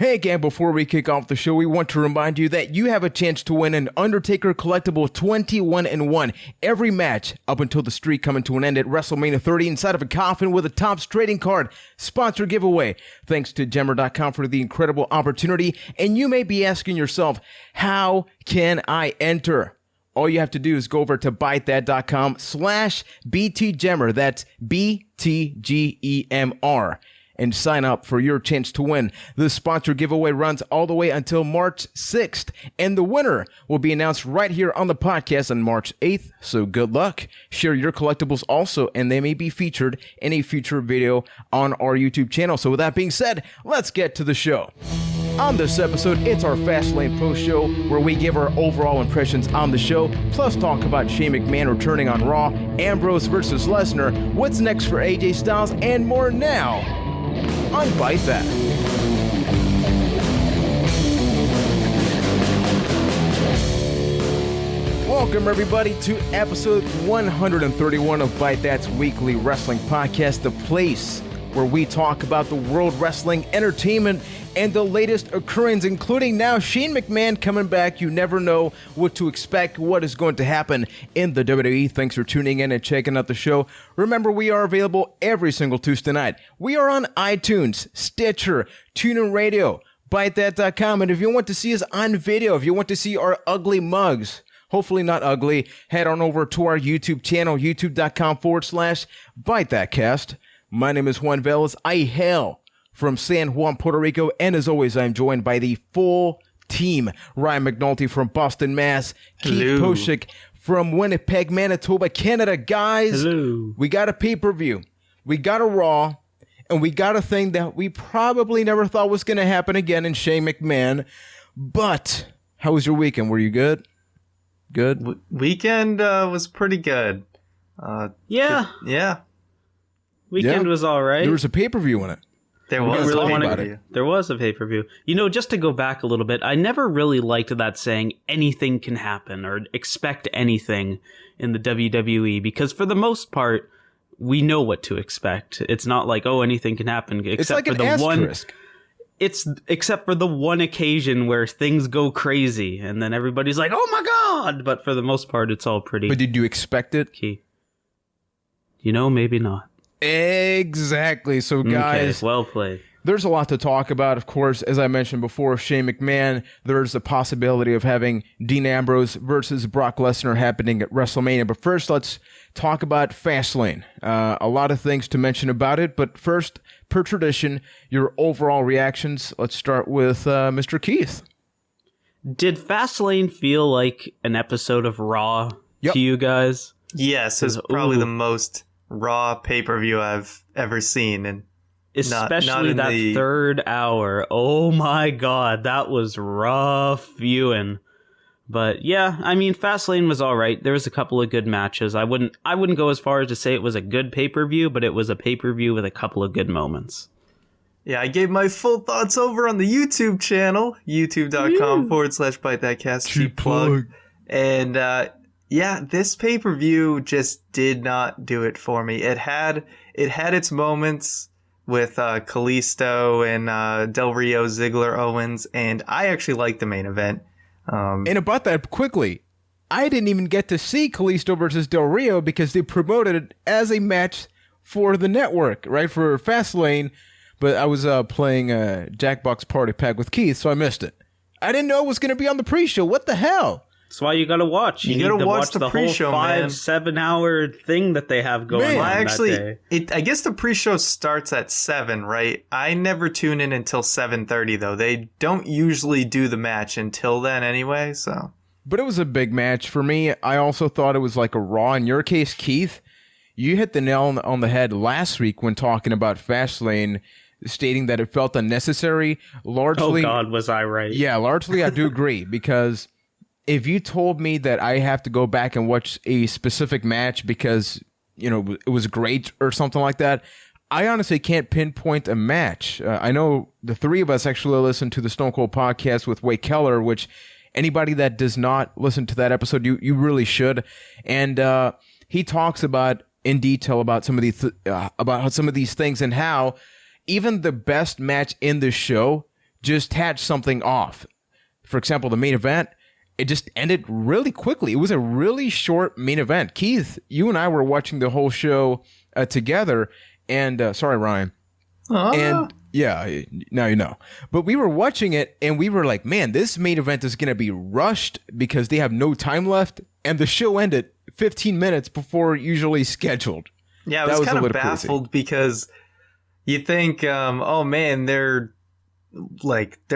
Hey again, before we kick off the show, we want to remind you that you have a chance to win an Undertaker collectible 21-1 every match up until the streak coming to an end at Wrestlemania 30 inside of a coffin with a Topps trading card sponsor giveaway. Thanks to Gemmer.com for the incredible opportunity. And you may be asking yourself, how can I enter? All you have to do is go over to bytethat.com/BTGemmer. That's BTGEMR. And sign up for your chance to win. The sponsor giveaway runs all the way until March 6th, and the winner will be announced right here on the podcast on March 8th, so good luck. Share your collectibles also, and they may be featured in a future video on our YouTube channel. So with that being said, let's get to the show. On this episode, it's our Fastlane post-show, where we give our overall impressions on the show, plus talk about Shane McMahon returning on Raw, Ambrose versus Lesnar, what's next for AJ Styles, and more now on Byte That. Welcome everybody to episode 131 of Byte That's weekly wrestling podcast, the place where we talk about the world wrestling entertainment and the latest occurrence, including now Shane McMahon coming back. You never know what to expect, what is going to happen in the WWE. Thanks for tuning in and checking out the show. Remember, we are available every single Tuesday night. We are on iTunes, Stitcher, TuneIn Radio, ByteThat.com. And if you want to see us on video, if you want to see our ugly mugs, hopefully not ugly, head on over to our YouTube channel, youtube.com/ByteThatCast. My name is Juan Velez. I hail from San Juan, Puerto Rico, and as always, I'm joined by the full team. Ryan McNulty from Boston, Mass. Hello. Keith Poshik from Winnipeg, Manitoba, Canada. Guys, hello. We got a pay-per-view, we got a Raw, and we got a thing that we probably never thought was going to happen again in Shane McMahon. But how was your weekend? Were you good? Good? Weekend was pretty good. Yeah. Weekend was all right. There was a pay-per-view in it. There was really a wanna- pay-per-view. There was a pay-per-view. You know, just to go back a little bit, I never really liked that saying anything can happen or expect anything in the WWE, because for the most part, we know what to expect. It's not like, oh, anything can happen except It's like for an the asterisk. It's except for the one occasion where things go crazy and then everybody's like, "Oh my god." But for the most part, it's all pretty But did you expect it? key. You know, maybe not. Exactly. So, guys, Okay, well played. there's a lot to talk about. Of course, as I mentioned before, Shane McMahon, there's the possibility of having Dean Ambrose versus Brock Lesnar happening at WrestleMania. But first, let's talk about Fastlane. A lot of things to mention about it. But first, per tradition, your overall reactions. Let's start with Mr. Keith. Did Fastlane feel like an episode of Raw Yep. to you guys? Yes, it's probably Ooh. the most Raw pay-per-view I've ever seen, and Especially not in that the- third hour. Oh my god, that was rough viewing. But yeah, I mean, Fastlane was all right. There was a couple of good matches. I wouldn't go as far as to say it was a good pay-per-view, but it was a pay-per-view with a couple of good moments. yeah, I gave my full thoughts over on the YouTube channel, youtube.com/ByteThatCast. Cheap plug. And yeah, this pay-per-view just did not do it for me. It had its moments with Kalisto and Del Rio, Ziggler, Owens, and I actually liked the main event. And about that, quickly, I didn't even get to see Kalisto versus Del Rio because they promoted it as a match for the network, right, for Fastlane. But I was playing Jackbox Party Pack with Keith, so I missed it. I didn't know it was going to be on the pre-show. What the hell? That's why you gotta watch. You need gotta to watch the pre-show, whole man. 5-7 hour thing that they have going Man. on Well, actually, that day. I guess the pre-show starts at 7, right? I never tune in until 7:30, though. They don't usually do the match until then anyway, so. But it was a big match for me. I also thought it was like a Raw. In your case, Keith, you hit the nail on the head last week when talking about Fastlane, stating that it felt unnecessary. Largely, Oh god, was I right? yeah, largely I do agree, because if you told me that I have to go back and watch a specific match because, you know, it was great or something like that, I honestly can't pinpoint a match. I know the three of us actually listened to the Stone Cold podcast with Wade Keller, which anybody that does not listen to that episode, you really should. And he talks about in detail about some of these things and how even the best match in the show just had something off. For example, the main event, it just ended really quickly. It was a really short main event. Keith, you and I were watching the whole show together, and sorry, Ryan. And yeah, now you know. But we were watching it, and we were like, man, this main event is going to be rushed because they have no time left, and the show ended 15 minutes before usually scheduled. Yeah, I was kind of baffled because you think, oh man, they're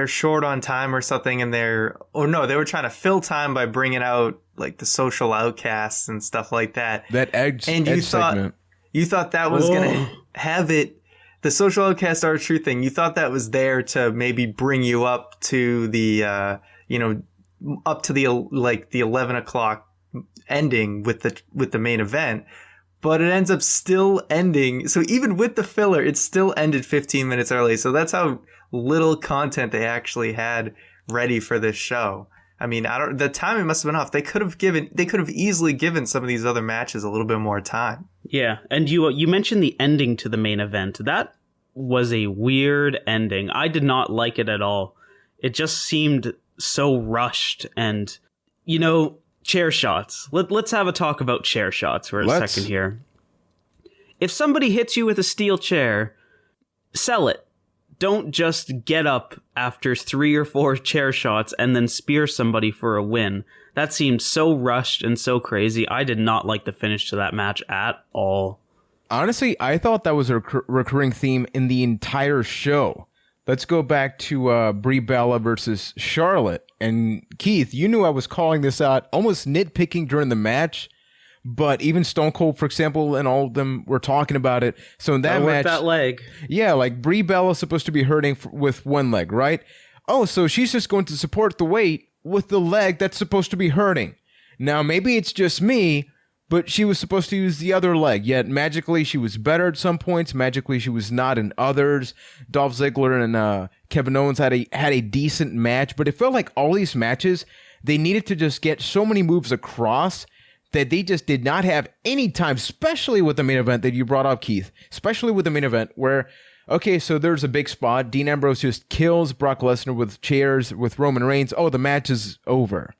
short on time or something, and they were trying to fill time by bringing out like the social outcasts and stuff like that. That edge segment. You thought that was gonna have it. The social outcasts are a true thing. You thought that was there to maybe bring you up to the up to the 11 o'clock ending with the main event. But it ends up still ending. So even with the filler, it still ended 15 minutes early. So that's how little content they actually had ready for this show. I mean, the timing must have been off. They could have easily given some of these other matches a little bit more time. Yeah, and you mentioned the ending to the main event. That was a weird ending. I did not like it at all. It just seemed so rushed, and chair shots. Let's have a talk about chair shots for a second here. If somebody hits you with a steel chair, sell it. Don't just get up after 3 or 4 chair shots and then spear somebody for a win. That seemed so rushed and so crazy. I did not like the finish to that match at all. Honestly, I thought that was a recurring theme in the entire show. Let's go back to Brie Bella versus Charlotte. And Keith, you knew I was calling this out, almost nitpicking during the match. But even Stone Cold, for example, and all of them were talking about it. So in that match, that leg. Yeah, like Brie Bella's supposed to be hurting with one leg, right? Oh, so she's just going to support the weight with the leg that's supposed to be hurting. Now, maybe it's just me, but she was supposed to use the other leg. Yet magically, she was better at some points. Magically, she was not in others. Dolph Ziggler and Kevin Owens had a decent match, but it felt like all these matches, they needed to just get so many moves across that they just did not have any time, especially with the main event that you brought up, Keith. Especially with the main event where, okay, so there's a big spot. Dean Ambrose just kills Brock Lesnar with chairs with Roman Reigns. Oh, the match is over.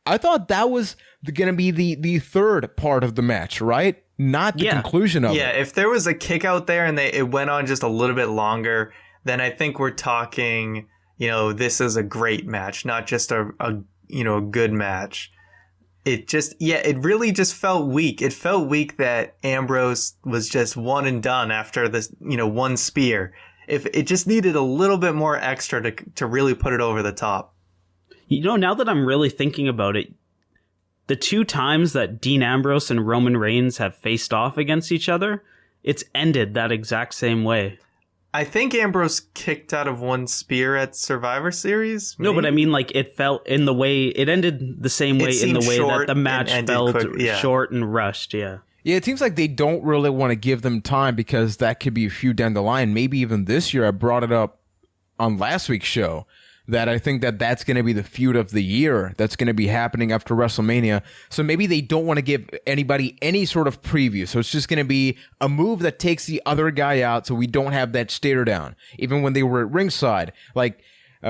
I thought that was going to be the third part of the match, right? Not the conclusion of it. Yeah, if there was a kick out there and it went on just a little bit longer, then I think we're talking, this is a great match, not just a good match. It really just felt weak. It felt weak that Ambrose was just one and done after this, one spear. If it just needed a little bit more extra to really put it over the top. Now that I'm really thinking about it, the 2 times that Dean Ambrose and Roman Reigns have faced off against each other, it's ended that exact same way. I think Ambrose kicked out of one spear at Survivor Series. Maybe? No, but I mean, like, it felt in the way it ended the same way in the way that the match felt short and rushed. Yeah. Yeah, it seems like they don't really want to give them time because that could be a few down the line. Maybe even this year. I brought it up on last week's show that I think that's going to be the feud of the year that's going to be happening after WrestleMania. So maybe they don't want to give anybody any sort of preview. So it's just going to be a move that takes the other guy out so we don't have that stare down. Even when they were at ringside, like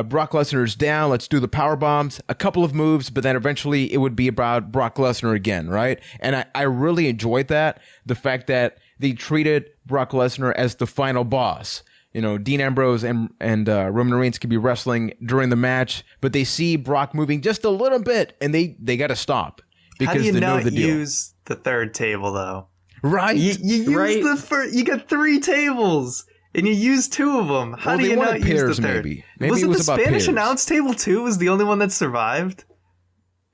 Brock Lesnar's down, let's do the power bombs, a couple of moves, but then eventually it would be about Brock Lesnar again, right? And I really enjoyed that, the fact that they treated Brock Lesnar as the final boss. Dean Ambrose and Roman Reigns could be wrestling during the match, but they see Brock moving just a little bit, and they got to stop because they know the deal. How do you not use the third table, though? Right. You use the first. You got 3 tables, and you use 2 of them. How do you not use the third? Maybe was it the about Spanish pairs. announce table too? Was the only one that survived?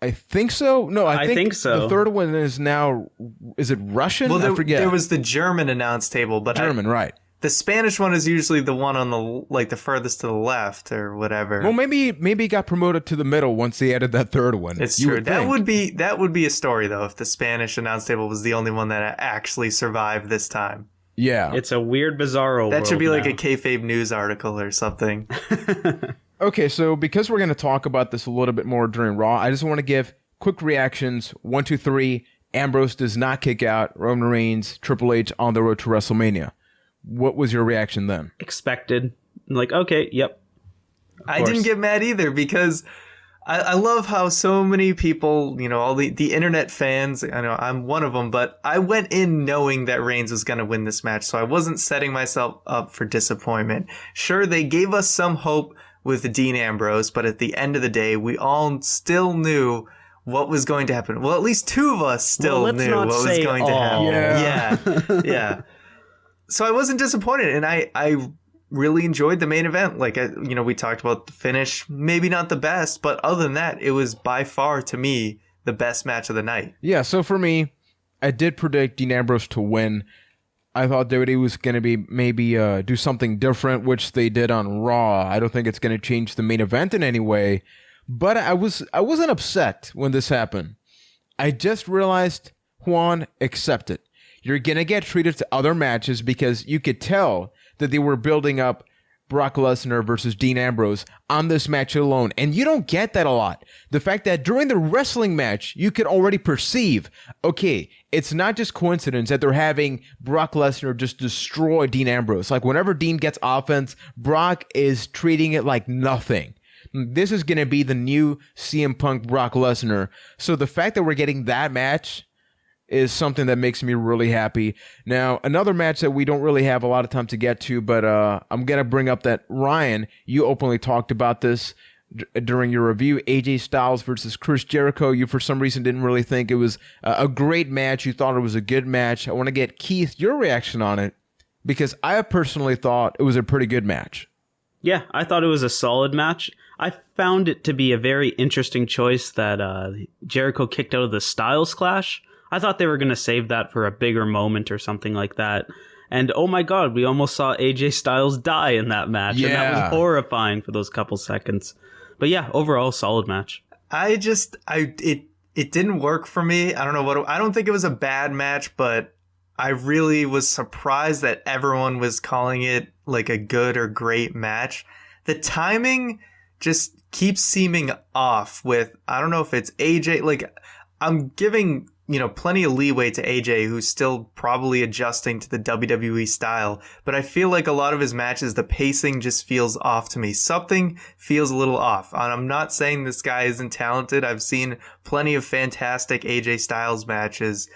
I think so. No, I think so. The third one is now. Is it Russian? Well, I forget. There was the German announce table, but German, right? The Spanish one is usually the one on the furthest to the left or whatever. Well, maybe it got promoted to the middle once they added that third one. It's true. That would be a story though if the Spanish announce table was the only one that actually survived this time. Yeah, it's a weird, bizarro. That should be like a kayfabe news article or something. Okay, so because we're going to talk about this a little bit more during Raw, I just want to give quick reactions. 1, 2, 3. Ambrose does not kick out Roman Reigns, Triple H on the road to WrestleMania. What was your reaction then? Expected. Like, okay, yep. I didn't get mad either because I love how so many people, all the internet fans, I know I'm one of them, but I went in knowing that Reigns was going to win this match, so I wasn't setting myself up for disappointment. Sure, they gave us some hope with Dean Ambrose, but at the end of the day, we all still knew what was going to happen. Well, at least two of us still knew what was going to happen. Yeah. So I wasn't disappointed, and I really enjoyed the main event. Like, we talked about the finish, maybe not the best, but other than that, it was by far, to me, the best match of the night. Yeah, so for me, I did predict Dean Ambrose to win. I thought WWE was going to be maybe do something different, which they did on Raw. I don't think it's going to change the main event in any way, but I wasn't upset when this happened. I just realized, Juan, accept it. You're going to get treated to other matches because you could tell that they were building up Brock Lesnar versus Dean Ambrose on this match alone. And you don't get that a lot. The fact that during the wrestling match, you could already perceive, okay, it's not just coincidence that they're having Brock Lesnar just destroy Dean Ambrose. Like, whenever Dean gets offense, Brock is treating it like nothing. This is going to be the new CM Punk Brock Lesnar. So the fact that we're getting that match is something that makes me really happy. Now, another match that we don't really have a lot of time to get to, but I'm going to bring up that, Ryan, you openly talked about this during your review, AJ Styles versus Chris Jericho. You, for some reason, didn't really think it was a great match. You thought it was a good match. I want to get, Keith, your reaction on it, because I personally thought it was a pretty good match. Yeah, I thought it was a solid match. I found it to be a very interesting choice that Jericho kicked out of the Styles Clash. I thought they were going to save that for a bigger moment or something like that. And oh my God, we almost saw AJ Styles die in that match. Yeah. And that was horrifying for those couple seconds. But yeah, overall, solid match. It didn't work for me. I don't know I don't think it was a bad match, but I really was surprised that everyone was calling it like a good or great match. The timing just keeps seeming off with, I don't know if it's AJ, like, I'm giving plenty of leeway to AJ, who's still probably adjusting to the WWE style. But I feel like a lot of his matches, the pacing just feels off to me. Something feels a little off. And I'm not saying this guy isn't talented. I've seen plenty of fantastic AJ Styles matches.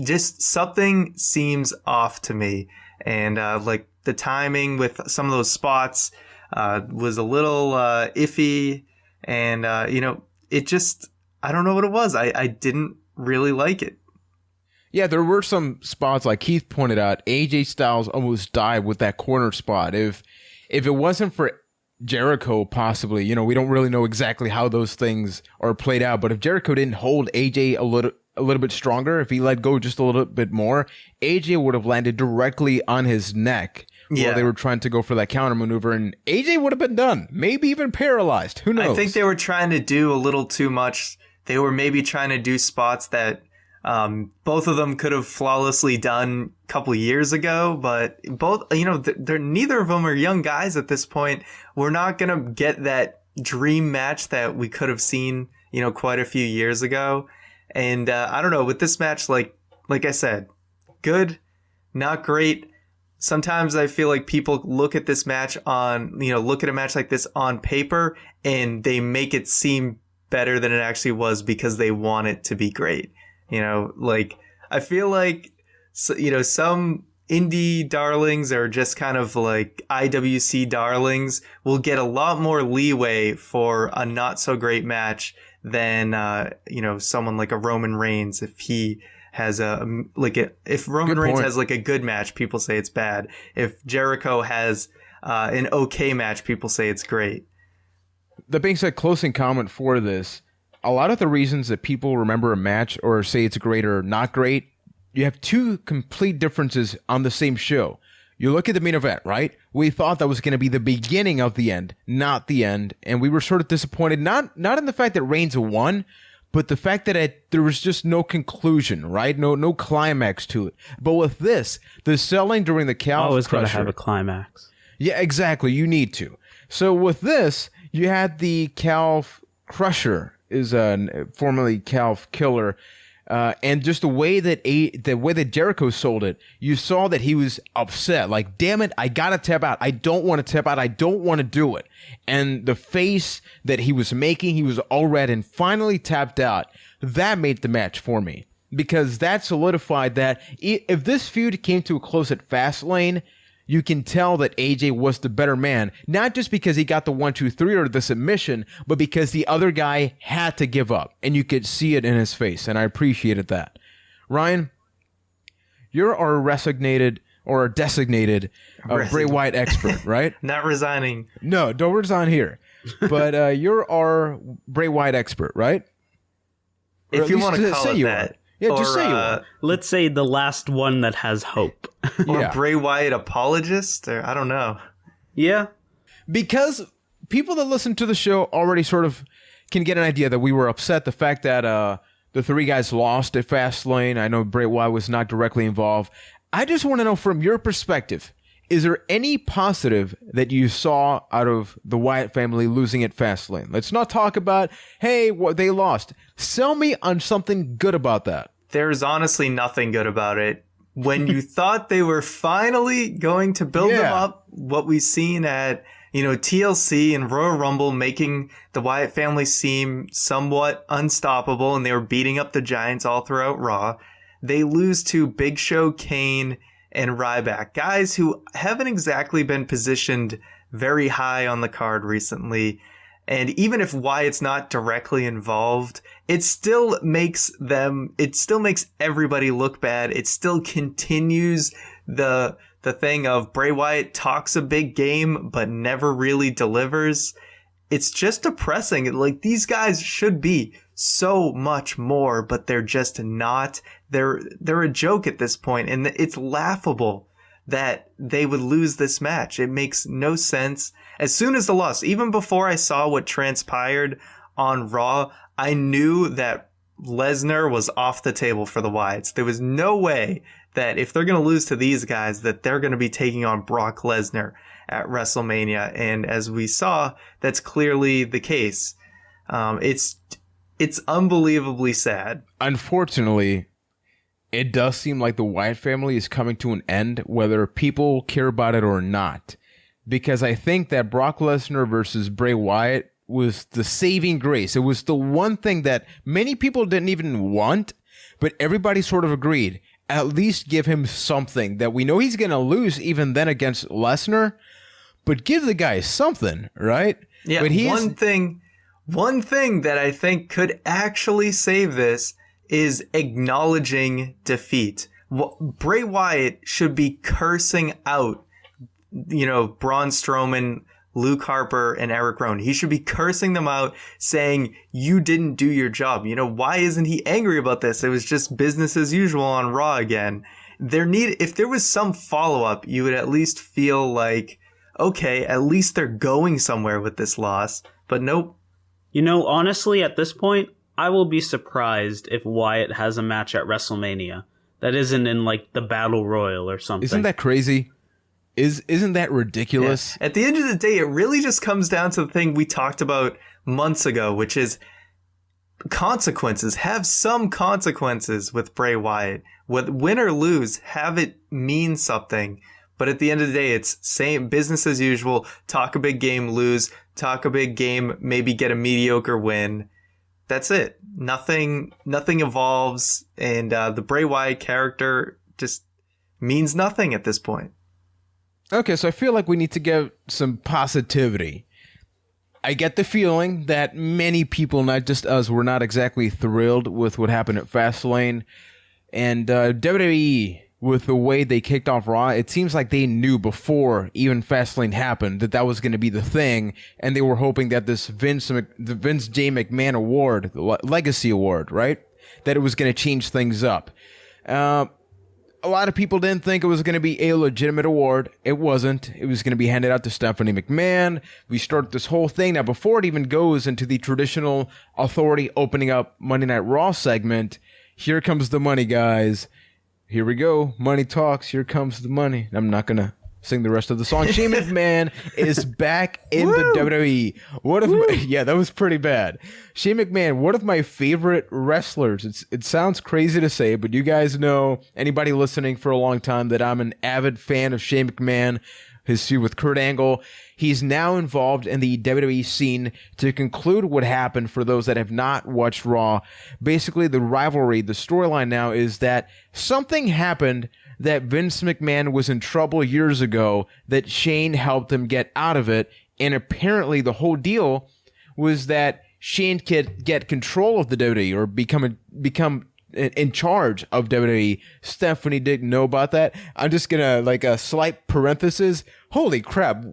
Just something seems off to me. And like the timing with some of those spots was a little iffy. And, it just, I don't know what it was. I didn't really like it. Yeah, there were some spots, like Keith pointed out, AJ Styles almost died with that corner spot. If it wasn't for Jericho, possibly, we don't really know exactly how those things are played out, but if Jericho didn't hold AJ a little bit stronger, if he let go just a little bit more, AJ would have landed directly on his neck while they were trying to go for that counter maneuver, and AJ would have been done, maybe even paralyzed. Who knows? I think they were trying to do a little too much. They were maybe trying to do spots that both of them could have flawlessly done a couple years ago, but both, they're neither of them are young guys at this point. We're not going to get that dream match that we could have seen, quite a few years ago. And I don't know, with this match, like I said, good, not great. Sometimes I feel like people look at this match look at a match like this on paper and they make it seem better than it actually was because they want it to be great. Like, I feel like, some indie darlings are just kind of like IWC darlings will get a lot more leeway for a not so great match than, someone like a Roman Reigns. If he has if Roman Reigns has like a good match, people say it's bad. If Jericho has an okay match, people say it's great. That being said, closing comment for this, a lot of the reasons that people remember a match or say it's great or not great, you have two complete differences on the same show. You look at the main event, right? We thought that was going to be the beginning of the end, not the end. And we were sort of disappointed, not in the fact that Reigns won, but the fact that there was just no conclusion, right? No climax to it. But with this, the selling during the Calf always Crusher, got to have a climax. Yeah, exactly. You need to. So with this, you had the Calf Crusher, is formerly Calf Killer, And just the way that Jericho sold it, you saw that he was upset. Like, damn it, I gotta tap out. I don't want to tap out. I don't want to do it. And the face that he was making, he was all red and finally tapped out. That made the match for me, because that solidified that if this feud came to a close at Fastlane, you can tell that AJ was the better man, not just because he got the 1, 2, 3 or the submission, but because the other guy had to give up, and you could see it in his face, and I appreciated that. Ryan, you're our designated Bray Wyatt expert, right? Not resigning. No, don't resign here. But you're our Bray Wyatt expert, right? If you want to call it that. Yeah, or, just say you are. Let's say the last one that has hope. Or Bray Wyatt apologist, or I don't know. Yeah. Because people that listen to the show already sort of can get an idea that we were upset the fact that the three guys lost at Fastlane. I know Bray Wyatt was not directly involved. I just want to know from your perspective, is there any positive that you saw out of the Wyatt family losing at Fastlane? Let's not talk about, hey, what they lost. Sell me on something good about that. There's honestly nothing good about it. When you thought they were finally going to build them up, what we've seen at, TLC and Royal Rumble, making the Wyatt family seem somewhat unstoppable, and they were beating up the Giants all throughout Raw. They lose to Big Show, Kane, and Ryback, guys who haven't exactly been positioned very high on the card recently. And even if Wyatt's not directly involved, it still makes everybody look bad. It still continues the thing of Bray Wyatt talks a big game, but never really delivers. It's just depressing. Like, these guys should be so much more, but they're just not. They're a joke at this point, and it's laughable that they would lose this match. It makes no sense. As soon as the loss, even before I saw what transpired on Raw, I knew that Lesnar was off the table for the Wyatts. There was no way that if they're going to lose to these guys, that they're going to be taking on Brock Lesnar at WrestleMania. And as we saw, that's clearly the case. It's unbelievably sad. Unfortunately, it does seem like the Wyatt family is coming to an end, whether people care about it or not. Because I think that Brock Lesnar versus Bray Wyatt was the saving grace. It was the one thing that many people didn't even want, but everybody sort of agreed. At least give him something that we know he's going to lose even then against Lesnar, but give the guy something, right? Yeah, but one thing that I think could actually save this is acknowledging defeat. Bray Wyatt should be cursing out, Braun Strowman, Luke Harper, and Eric Rowan. He should be cursing them out, saying, you didn't do your job. Why isn't he angry about this? It was just business as usual on Raw again. If there was some follow-up, you would at least feel like, okay, at least they're going somewhere with this loss. But nope. Honestly, at this point, I will be surprised if Wyatt has a match at WrestleMania that isn't in, the Battle Royal or something. Isn't that crazy? Isn't that ridiculous? Yeah. At the end of the day, it really just comes down to the thing we talked about months ago, which is consequences. Have some consequences with Bray Wyatt. Win or lose, have it mean something. But at the end of the day, it's same business as usual. Talk a big game, lose. Talk a big game, maybe get a mediocre win. That's it. Nothing evolves, and the Bray Wyatt character just means nothing at this point. Okay, so I feel like we need to give some positivity. I get the feeling that many people, not just us, were not exactly thrilled with what happened at Fastlane. And WWE, with the way they kicked off Raw, it seems like they knew before even Fastlane happened that was going to be the thing, and they were hoping that this the Vince J. McMahon Award, the Legacy Award, right, that it was going to change things up. A lot of people didn't think it was going to be a legitimate award. It wasn't. It was going to be handed out to Stephanie McMahon. We start this whole thing. Now, before it even goes into the traditional authority opening up Monday Night Raw segment, here comes the money, guys. Here we go. Money talks. Here comes the money. I'm not going to sing the rest of the song. Shane McMahon is back in the WWE. Yeah, that was pretty bad. Shane McMahon, one of my favorite wrestlers. It sounds crazy to say, but you guys know, anybody listening for a long time, that I'm an avid fan of Shane McMahon. His feud with Kurt Angle. He's now involved in the WWE scene. To conclude what happened, for those that have not watched Raw, basically the rivalry, the storyline now is that something happened, that Vince McMahon was in trouble years ago, that Shane helped him get out of it, and apparently the whole deal was that Shane could get control of the WWE or become in charge of WWE. Stephanie didn't know about that. I'm just gonna, like, a slight parenthesis. Holy crap.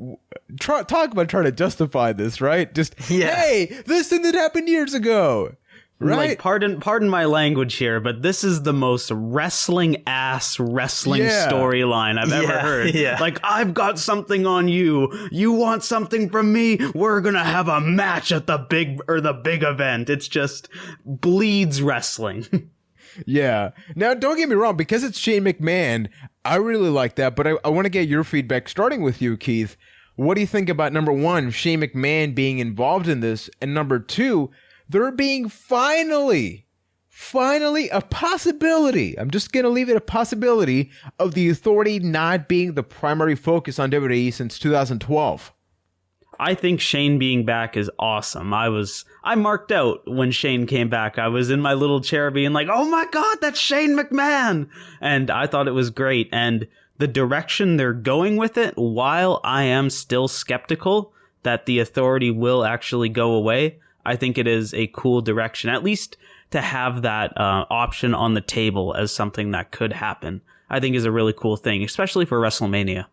Talk about trying to justify this, right? Just, hey, this thing that happened years ago. Right? Like, pardon my language here, but this is the most wrestling storyline I've ever heard. Yeah. Like, I've got something on you. You want something from me? We're gonna have a match at the big event. It's just bleeds wrestling. Yeah. Now, don't get me wrong, because it's Shane McMahon, I really like that, but I want to get your feedback, starting with you, Keith. What do you think about, number one, Shane McMahon being involved in this, and number two, there being finally a possibility, I'm just going to leave it a possibility, of the Authority not being the primary focus on WWE since 2012? I think Shane being back is awesome. I marked out when Shane came back. I was in my little chair being like, oh my God, that's Shane McMahon. And I thought it was great. And the direction they're going with it, while I am still skeptical that the Authority will actually go away, I think it is a cool direction, at least to have that option on the table as something that could happen. I think is a really cool thing, especially for WrestleMania.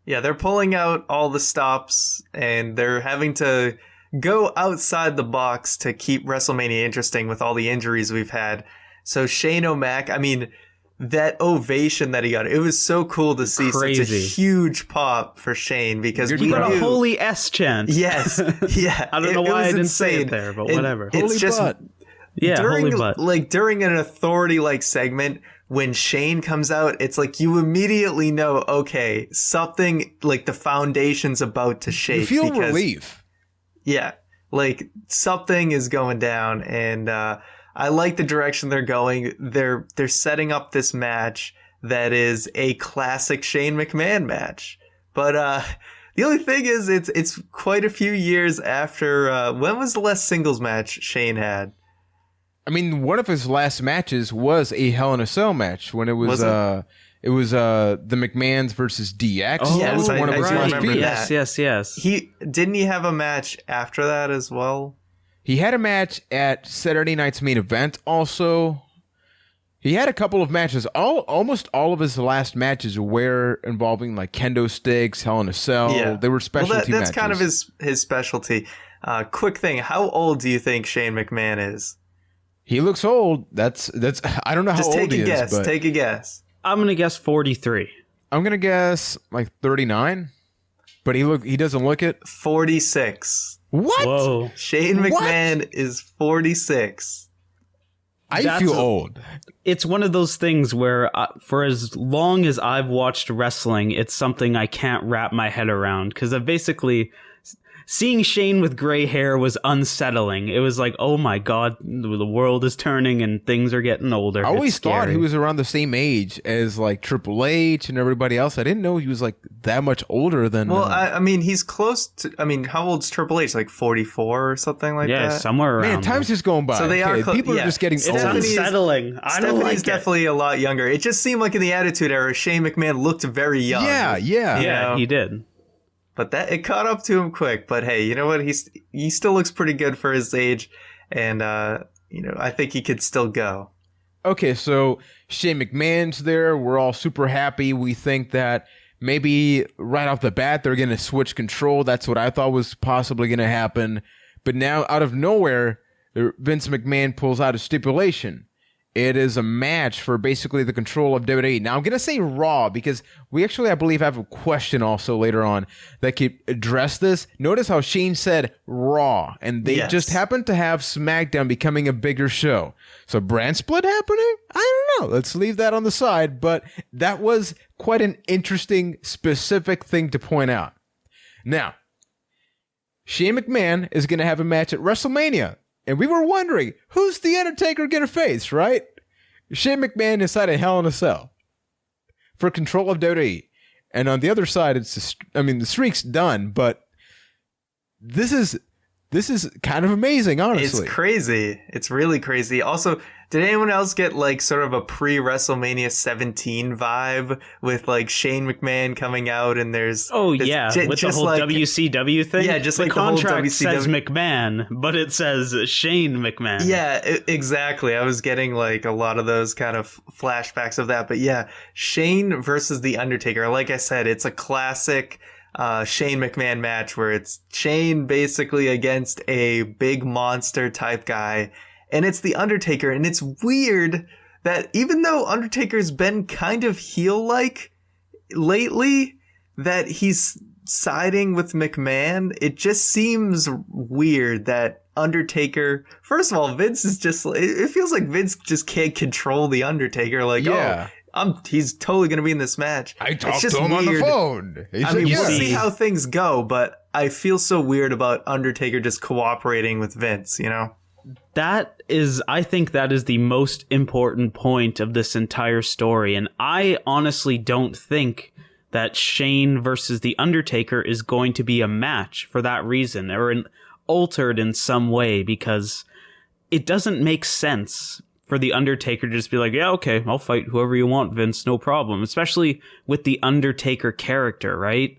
Yeah, they're pulling out all the stops, and they're having to go outside the box to keep WrestleMania interesting with all the injuries we've had. So Shane O'Mac, I mean, that ovation that he got, it was so cool to see. Crazy. Such a huge pop for Shane, because we got a holy S chant. Yes, yeah. I don't know why I didn't insane. say it there, but whatever. It's Holy just butt. Yeah, during, holy butt. like, during an Authority-like segment, when Shane comes out, it's like you immediately know, okay, something, like, the foundation's about to shake. You feel relief. Yeah, like, something is going down, and I like the direction they're going. They're setting up this match that is a classic Shane McMahon match. But the only thing is, it's quite a few years after. When was the last singles match Shane had? I mean, one of his last matches was a Hell in a Cell match when it was the McMahons versus DX. Oh, yes, one of his last remember feats. that. Yes. He have a match after that as well? He had a match at Saturday Night's Main Event also. He had a couple of matches. Almost all of his last matches were involving, like, kendo sticks, Hell in a Cell. Yeah. They were specialty that's matches. kind of his specialty. Quick thing, how old do you think Shane McMahon is? He looks old. That's. I don't know how old he is. But Take a guess. I'm going to guess 43. I'm gonna guess like 39. But he doesn't look it. 46. What? Whoa. Shane McMahon is 46. I feel old. It's one of those things where for as long as I've watched wrestling, it's something I can't wrap my head around, because I've basically... Seeing Shane with gray hair was unsettling. It was like, oh my God, the world is turning and things are getting older. I always It's scary. thought he was around the same age as, like, Triple H and everybody else. I didn't know he was, like, that much older than... Well, I mean, he's close to... I mean, how old's Triple H? Like 44 or something like that? Yeah, somewhere around. Man, time's just going by. So they are People are yeah. just getting It's older. unsettling. I don't Stephanie's like it. definitely a lot younger. It just seemed like in the Attitude Era, Shane McMahon looked very young. Yeah. Yeah, know? he did. But it caught up to him quick. But hey, you know what? He still looks pretty good for his age, and I think he could still go. Okay, so Shane McMahon's there. We're all super happy. We think that maybe right off the bat they're going to switch control. That's what I thought was possibly going to happen. But now, out of nowhere, Vince McMahon pulls out a stipulation. It is a match for basically the control of WWE. Now, I'm going to say Raw because we actually, I believe, have a question also later on that could address this. Notice how Shane said Raw, and they just happened to have SmackDown becoming a bigger show. So brand split happening? I don't know. Let's leave that on the side, but that was quite an interesting, specific thing to point out. Now, Shane McMahon is going to have a match at WrestleMania. And we were wondering, who's The Undertaker going to face, right? Shane McMahon inside a Hell in a Cell for control of WWE. And on the other side, the streak's done, but this is kind of amazing, honestly. It's crazy. It's really crazy. Also, did anyone else get like sort of a pre-WrestleMania 17 vibe with like Shane McMahon coming out and there's with the whole like, WCW thing? Yeah, just the like contract the whole WCW says McMahon, but it says Shane McMahon. Yeah, exactly. I was getting like a lot of those kind of flashbacks of that. But yeah, Shane versus The Undertaker. Like I said, it's a classic Shane McMahon match where it's Shane basically against a big monster type guy. And it's The Undertaker, and it's weird that even though Undertaker's been kind of heel-like lately, that he's siding with McMahon, it just seems weird that Undertaker... First of all, Vince is just... It feels like Vince just can't control The Undertaker. Like, he's totally going to be in this match. I talked to him on the phone. We'll see how things go, but I feel so weird about Undertaker just cooperating with Vince, you know? I think that is the most important point of this entire story. And I honestly don't think that Shane versus The Undertaker is going to be a match for that reason, or altered in some way, because it doesn't make sense for The Undertaker to just be like, yeah, okay, I'll fight whoever you want, Vince, no problem. Especially with the Undertaker character, right?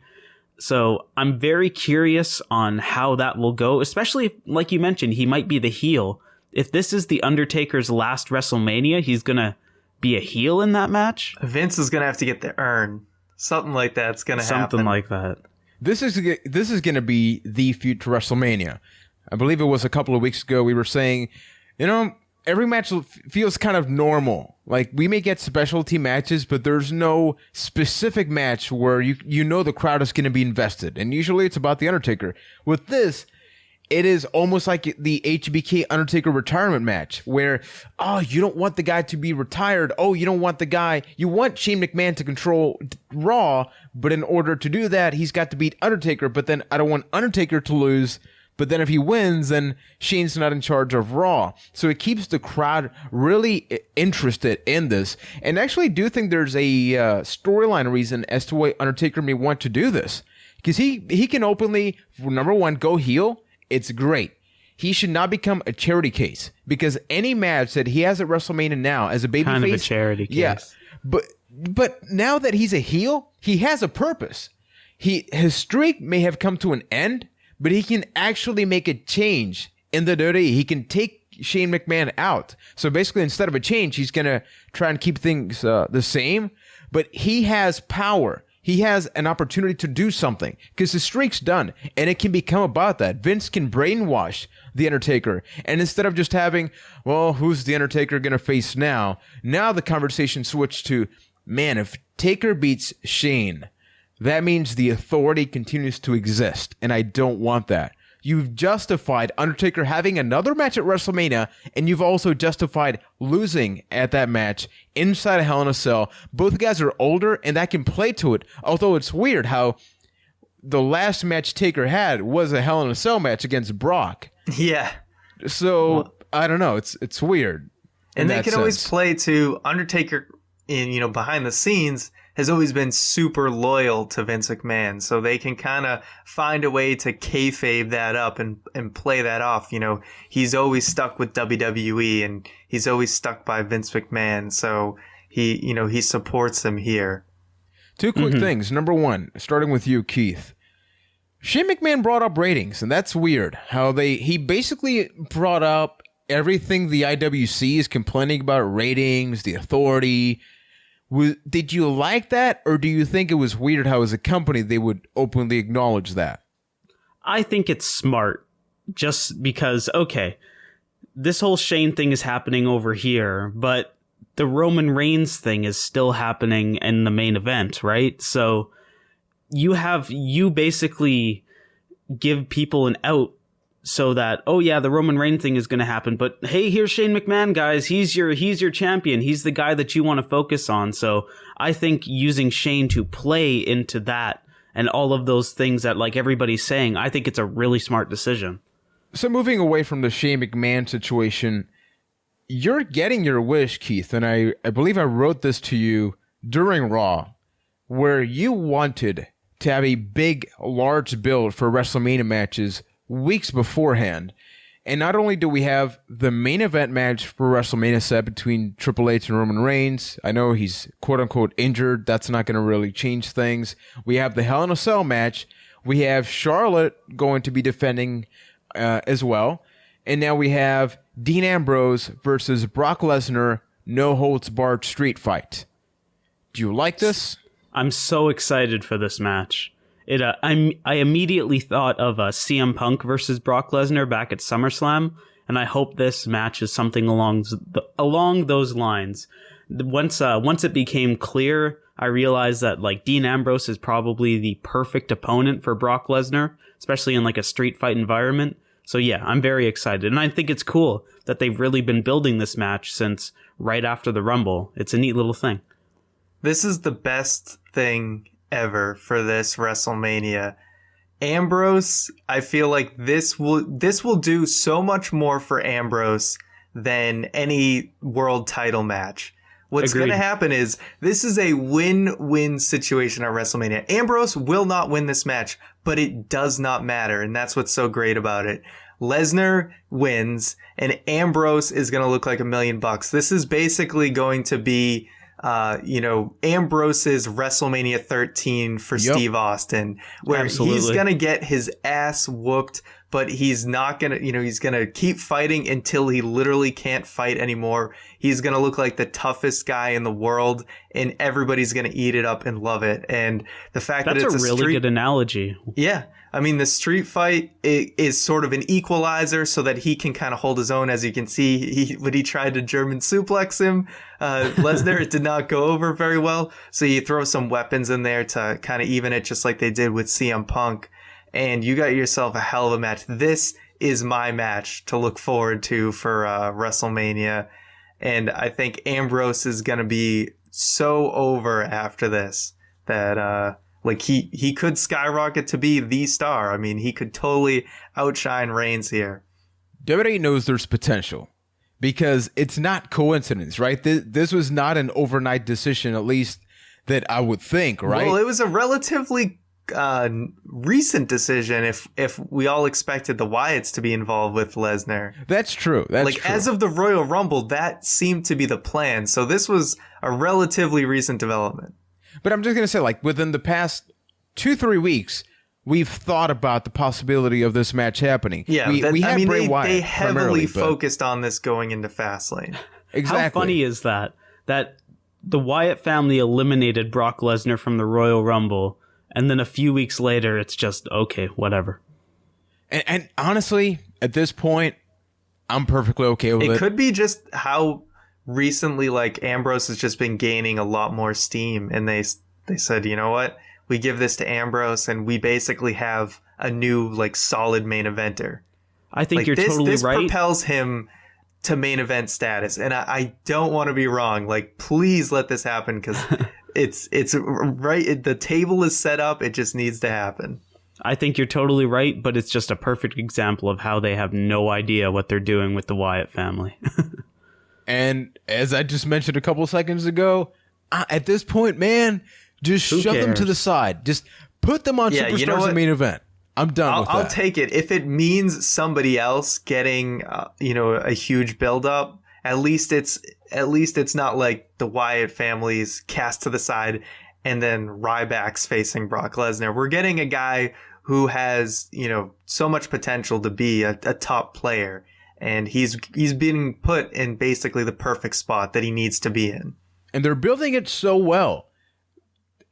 So I'm very curious on how that will go, especially if, like you mentioned, he might be the heel. If this is The Undertaker's last WrestleMania, he's going to be a heel in that match? Vince is going to have to get the urn. Something like that's going to happen. Something like that. This is going to be the future WrestleMania. I believe it was a couple of weeks ago we were saying, every match feels kind of normal. Like, we may get specialty matches, but there's no specific match where you know the crowd is going to be invested. And usually it's about The Undertaker. With this, it is almost like the HBK Undertaker retirement match where, you don't want the guy to be retired. You don't want you want Shane McMahon to control Raw, but in order to do that, he's got to beat Undertaker. But then I don't want Undertaker to lose. But then if he wins, then Shane's not in charge of Raw. So it keeps the crowd really interested in this. And actually, I do think there's a storyline reason as to why Undertaker may want to do this. Because he can openly, number one, go heel. It's great. He should not become a charity case. Because any match that he has at WrestleMania now as a babyface... Kind of a charity case. Yeah. But now that he's a heel, he has a purpose. His streak may have come to an end, but he can actually make a change in the WWE. He can take Shane McMahon out. So basically, instead of a change, he's going to try and keep things the same. But he has power. He has an opportunity to do something because the streak's done. And it can become about that. Vince can brainwash The Undertaker. And instead of just having, who's The Undertaker going to face now? Now the conversation switched to, man, if Taker beats Shane... that means the authority continues to exist, and I don't want that. You've justified Undertaker having another match at WrestleMania, and you've also justified losing at that match inside a Hell in a Cell. Both guys are older, and that can play to it, although it's weird how the last match Taker had was a Hell in a Cell match against Brock. Yeah. So, I don't know. It's weird. And they can always play to Undertaker in, behind the scenes has always been super loyal to Vince McMahon. So they can kind of find a way to kayfabe that up and play that off. He's always stuck with WWE and he's always stuck by Vince McMahon. So he supports him here. Two quick things. Number one, starting with you, Keith. Shane McMahon brought up ratings, and that's weird. How he basically brought up everything the IWC is complaining about, ratings, the authority. Did you like that, or do you think it was weird how as a company they would openly acknowledge that? I think it's smart, just because, okay, this whole Shane thing is happening over here, but the Roman Reigns thing is still happening in the main event, right? So you basically give people an out so that, oh yeah, the Roman Reigns thing is going to happen, but hey, here's Shane McMahon, guys. He's your champion. He's the guy that you want to focus on. So I think using Shane to play into that and all of those things that like everybody's saying, I think it's a really smart decision. So moving away from the Shane McMahon situation, you're getting your wish, Keith, and I believe I wrote this to you during Raw, where you wanted to have a big, large build for WrestleMania matches weeks beforehand. And not only do we have the main event match for WrestleMania set between Triple H and Roman Reigns, I know he's quote-unquote injured, that's not going to really change things. We have the Hell in a Cell match, we have Charlotte going to be defending as well, and now we have Dean Ambrose versus Brock Lesnar, no holds barred street fight. Do you like this? I'm so excited for this match. I immediately thought of CM Punk versus Brock Lesnar back at SummerSlam, and I hope this match is something along those lines. Once it became clear, I realized that like Dean Ambrose is probably the perfect opponent for Brock Lesnar, especially in like a street fight environment. So yeah, I'm very excited, and I think it's cool that they've really been building this match since right after the Rumble. It's a neat little thing. This is the best thing ever for this WrestleMania. Ambrose, I feel like this will do so much more for Ambrose than any world title match. What's going to happen is this is a win-win situation at WrestleMania. Ambrose will not win this match, but it does not matter, and that's what's so great about it. Lesnar wins, and Ambrose is going to look like $1 million. This is basically going to be Ambrose's WrestleMania 13 for Steve Austin, where he's going to get his ass whooped, but he's not going to, he's going to keep fighting until he literally can't fight anymore. He's going to look like the toughest guy in the world, and everybody's going to eat it up and love it. And the fact that it's a really good analogy. Yeah. I mean, the street fight is sort of an equalizer so that he can kind of hold his own. As you can see, when he tried to German suplex him, Lesnar, it did not go over very well. So you throw some weapons in there to kind of even it, just like they did with CM Punk. And you got yourself a hell of a match. This is my match to look forward to for WrestleMania. And I think Ambrose is going to be so over after this that... Like he could skyrocket to be the star. I mean, he could totally outshine Reigns here. WWE knows there's potential because it's not coincidence, right? This was not an overnight decision, at least that I would think, right? Well, it was a relatively recent decision if we all expected the Wyatts to be involved with Lesnar. That's true. That's true. As of the Royal Rumble, that seemed to be the plan. So this was a relatively recent development. But I'm just going to say, like, within the past 2-3 weeks, we've thought about the possibility of this match happening. Yeah, we have Bray Wyatt they heavily focused on this going into Fastlane. Exactly. How funny is that the Wyatt family eliminated Brock Lesnar from the Royal Rumble, and then a few weeks later, it's just, okay, whatever. And honestly, at this point, I'm perfectly okay with it. It could be just how... recently, like, Ambrose has just been gaining a lot more steam, and they said, you know what, we give this to Ambrose and we basically have a new, like, solid main eventer. I think you're totally this right. This propels him to main event status, and I don't want to be wrong. Like, please let this happen, because it's right, the table is set up, it just needs to happen. I think you're totally right, but it's just a perfect example of how they have no idea what they're doing with the Wyatt family. And as I just mentioned a couple seconds ago, at this point, man, just shove them to the side. Just put them on Superstars in the main event. I'm done with that. I'll take it. If it means somebody else getting, a huge build-up, at least it's not like the Wyatt family's cast to the side and then Ryback's facing Brock Lesnar. We're getting a guy who has, so much potential to be a top player. And he's being put in basically the perfect spot that he needs to be in. And they're building it so well.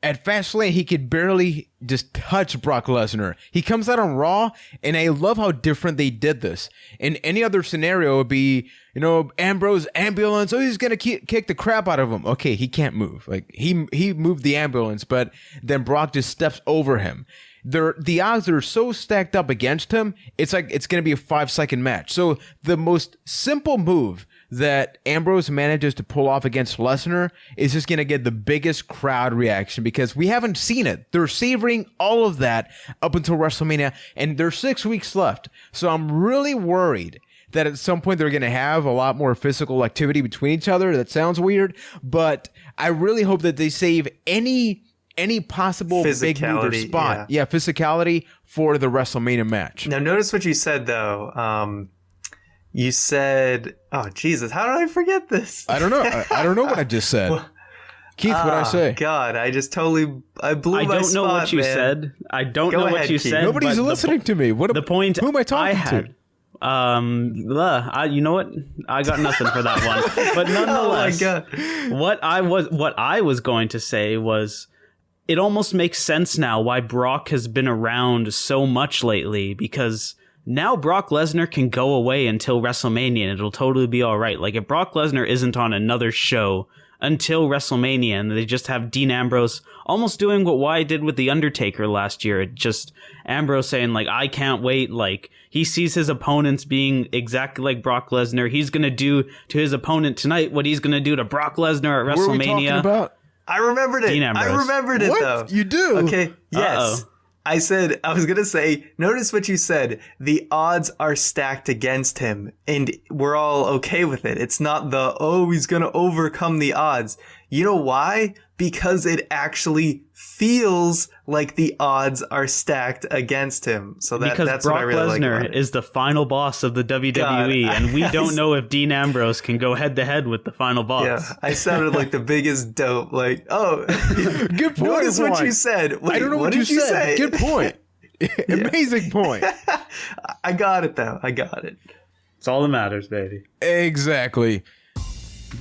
At Fastlane, he could barely just touch Brock Lesnar. He comes out on Raw, and I love how different they did this. In any other scenario, it would be, Ambrose ambulance. Oh, he's gonna kick the crap out of him. Okay, he can't move. Like he moved the ambulance, but then Brock just steps over him. The odds are so stacked up against him. It's like it's gonna be a 5-second match. So the most simple move that Ambrose manages to pull off against Lesnar is just going to get the biggest crowd reaction because we haven't seen it. They're savoring all of that up until WrestleMania, and there's 6 weeks left. So I'm really worried that at some point they're going to have a lot more physical activity between each other. That sounds weird, but I really hope that they save any possible big move or spot. Yeah, physicality for the WrestleMania match. Now, notice what you said, though. You said, oh, Jesus, how did I forget this? I don't know. I don't know what I just said. Keith, what'd I say? God, I just totally, I blew my spot, I don't know what you said. I don't know what you said. Nobody's listening to me. The point who am I talking to? You know what? I got nothing for that one. But nonetheless, oh my God. what I was going to say was, it almost makes sense now why Brock has been around so much lately, because now Brock Lesnar can go away until WrestleMania and it'll totally be all right. Like if Brock Lesnar isn't on another show until WrestleMania and they just have Dean Ambrose almost doing what Wyatt did with The Undertaker last year. Just Ambrose saying like, I can't wait. Like he sees his opponents being exactly like Brock Lesnar. He's going to do to his opponent tonight what he's going to do to Brock Lesnar at WrestleMania. What are we talking about? I remembered it. Dean Ambrose. I remembered it what? Though. You do? Okay. Yes. Uh-oh. I was going to say, notice what you said. The odds are stacked against him, and we're all okay with it. It's not he's going to overcome the odds. You know why? Because it actually feels like the odds are stacked against him. So that's Brock what I really like Lesnar about it. is the final boss of the WWE, and we don't know if Dean Ambrose can go head to head with the final boss. Yeah, I sounded like the biggest dope. Like, oh, good point. Notice what you said. Wait, I don't know what did you said. say? Good point. Amazing point. I got it though. I got it. It's all that matters, baby. Exactly.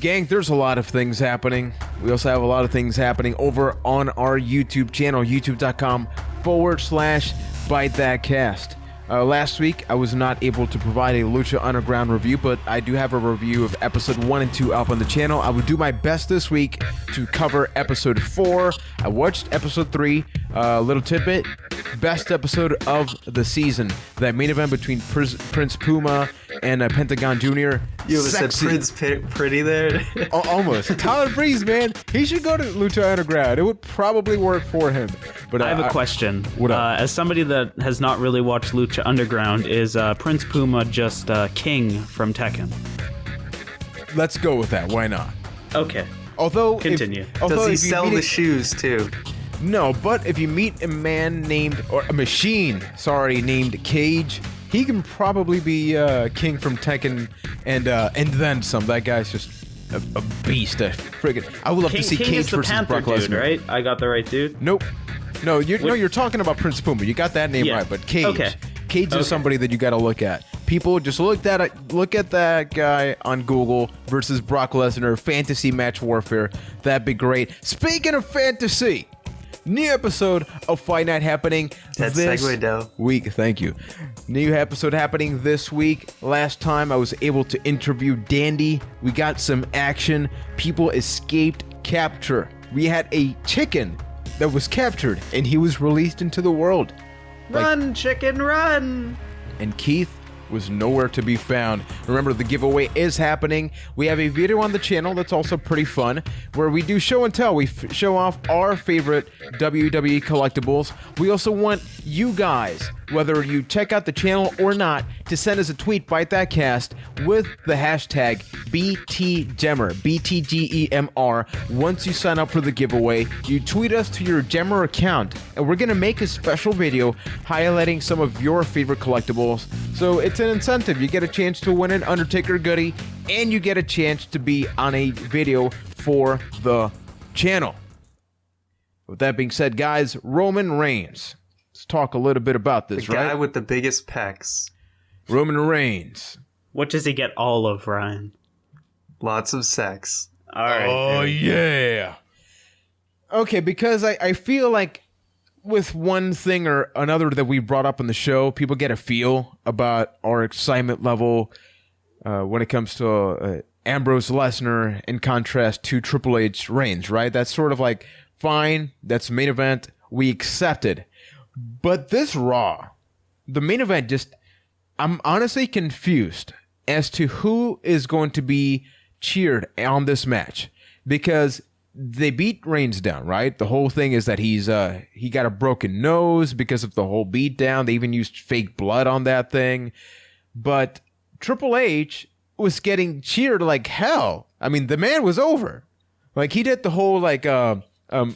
Gang, there's a lot of things happening. We also have a lot of things happening over on our YouTube channel, youtube.com/ByteThatCast. Last week, I was not able to provide a Lucha Underground review, but I do have a review of episode 1 and 2 up on the channel. I will do my best this week to cover episode 4. I watched episode 3, little tidbit, best episode of the season. That main event between Prince Puma and Pentagon Jr. You said Prince Pretty there? Almost. Tyler Breeze, man. He should go to Lucha Underground. It would probably work for him. But I have a question. What up? As somebody that has not really watched Lucha Underground, is Prince Puma just King from Tekken? Let's go with that. Why not? Okay. Although, continue. Does he sell the shoes too? No, but if you meet a machine named Cage, he can probably be King from Tekken and then some. That guy's just a beast. I would love to see King Cage is the versus Panther Brock Lesnar. dude, right? I got the right dude? Nope. No, you're talking about Prince Puma. You got that name right, but Cage. Okay. Cage is somebody that you got to look at. People just look at that guy on Google versus Brock Lesnar, fantasy match warfare. That'd be great. Speaking of fantasy, new episode of Fight Night happening That this segue, though. week. Thank you. New episode happening this week. Last time I was able to interview Dandy. We got some action. People escaped capture. We had a chicken that was captured and he was released into the world. Run, chicken, run! And Keith was nowhere to be found. Remember, the giveaway is happening. We have a video on the channel that's also pretty fun, where we do show and tell. We show off our favorite WWE collectibles. We also want you guys, whether you check out the channel or not, to send us a tweet, ByteThatCast, with the hashtag BTGemmer, BTGEMR. Once you sign up for the giveaway, you tweet us to your Gemmer account, and we're going to make a special video highlighting some of your favorite collectibles. So it's an incentive. You get a chance to win an Undertaker goodie, and you get a chance to be on a video for the channel. With that being said, guys, Roman Reigns. Let's talk a little bit about this, The right? guy with the biggest pecs. Roman Reigns. What does he get all of, Ryan? Lots of sex. All right. Oh, yeah. Okay, because I feel like with one thing or another that we brought up on the show, people get a feel about our excitement level when it comes to Ambrose Lesnar in contrast to Triple H Reigns, right? That's sort of like, fine, that's main event, we accept it. But this Raw, the main event, just, I'm honestly confused as to who is going to be cheered on this match, because they beat Reigns down, right? The whole thing is that he got a broken nose because of the whole beat down. They even used fake blood on that thing. But Triple H was getting cheered like hell. I mean, the man was over. Like, he did the whole like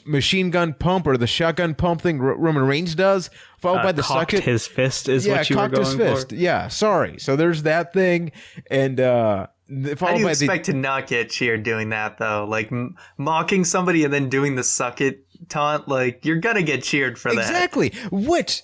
machine gun pump or the shotgun pump thing Roman Reigns does, followed by the cocked suck it. his fist is what you were cocked his going fist. for. Yeah, sorry. So there's that thing, and How do you expect to not get cheered doing that, though? Like, mocking somebody and then doing the suck it taunt? Like, you're gonna get cheered for that. Exactly. Which,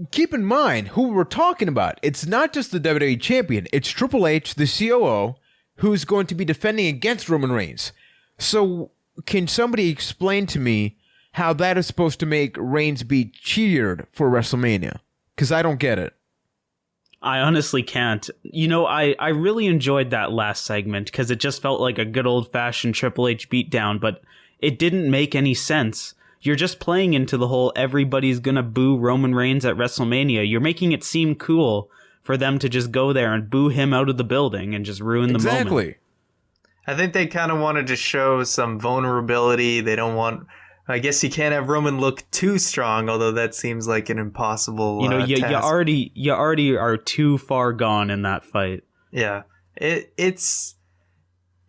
keep in mind who we're talking about. It's not just the WWE champion. It's Triple H, the COO, who's going to be defending against Roman Reigns. So can somebody explain to me how that is supposed to make Reigns be cheered for WrestleMania? Because I don't get it. I honestly can't. You know, I really enjoyed that last segment because it just felt like a good old-fashioned Triple H beatdown, but it didn't make any sense. You're just playing into the whole everybody's gonna boo Roman Reigns at WrestleMania. You're making it seem cool for them to just go there and boo him out of the building and just ruin the moment. Exactly. I think they kind of wanted to show some vulnerability. They don't want... I guess you can't have Roman look too strong, although that seems like an impossible you task. you already are too far gone in that fight. Yeah. It's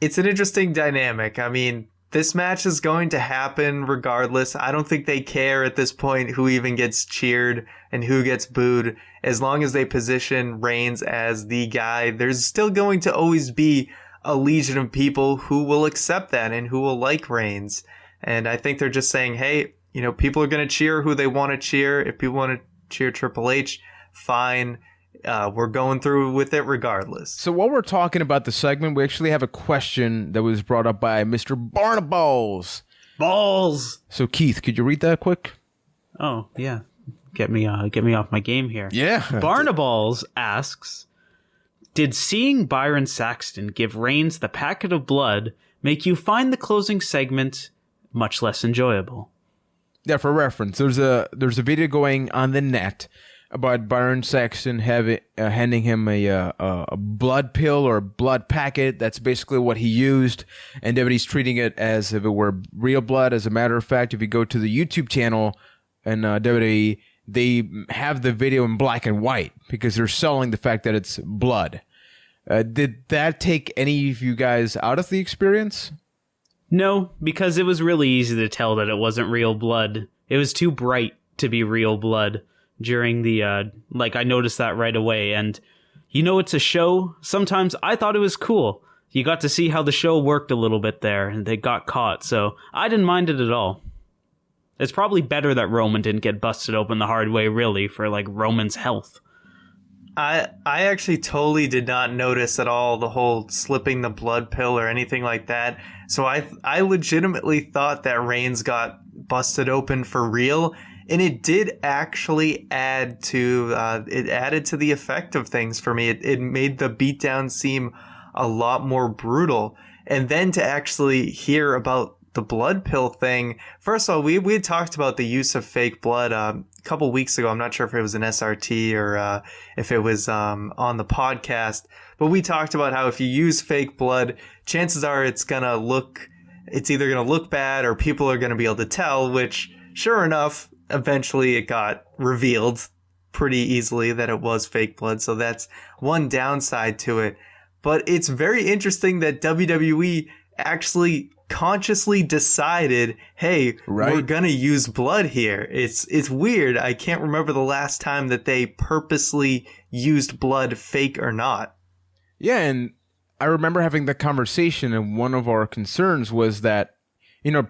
an interesting dynamic. I mean, this match is going to happen regardless. I don't think they care at this point who even gets cheered and who gets booed. As long as they position Reigns as the guy, there's still going to always be a legion of people who will accept that and who will like Reigns. And I think they're just saying, hey, you know, people are going to cheer who they want to cheer. If people want to cheer Triple H, fine. We're going through with it regardless. So while we're talking about the segment, we actually have a question that was brought up by Mr. Barnaballs. Balls! So Keith, could you read that quick? Oh, yeah. Get me off my game here. Yeah. Barnaballs asks, did seeing Byron Saxton give Reigns the packet of blood make you find the closing segment much less enjoyable? Yeah, for reference, there's a video going on the net about Byron Saxton handing him a blood pill or blood packet. That's basically what he used, and everybody's treating it as if it were real blood. As a matter of fact, if you go to the YouTube channel and WWE, they have the video in black and white because they're selling the fact that it's blood. Did that take any of you guys out of the experience? No, because it was really easy to tell that it wasn't real blood. It was too bright to be real blood during the, I noticed that right away. And, you know, it's a show. Sometimes I thought it was cool. You got to see how the show worked a little bit there, and they got caught. So I didn't mind it at all. It's probably better that Roman didn't get busted open the hard way, really, for, Roman's health. I actually totally did not notice at all the whole slipping the blood pill or anything like that. So I legitimately thought that Reigns got busted open for real, and it did actually add to the effect of things for me. It made the beatdown seem a lot more brutal, and then to actually hear about the blood pill thing. First of all, we had talked about the use of fake blood a couple weeks ago. I'm not sure if it was an SRT or if it was on the podcast, but we talked about how if you use fake blood, chances are it's either gonna look bad or people are gonna be able to tell, which sure enough, eventually it got revealed pretty easily that it was fake blood. So that's one downside to it. But it's very interesting that WWE actually consciously decided, hey, we're gonna use blood here. It's weird. I can't remember the last time that they purposely used blood, fake or not. Yeah, and I remember having the conversation, and one of our concerns was that,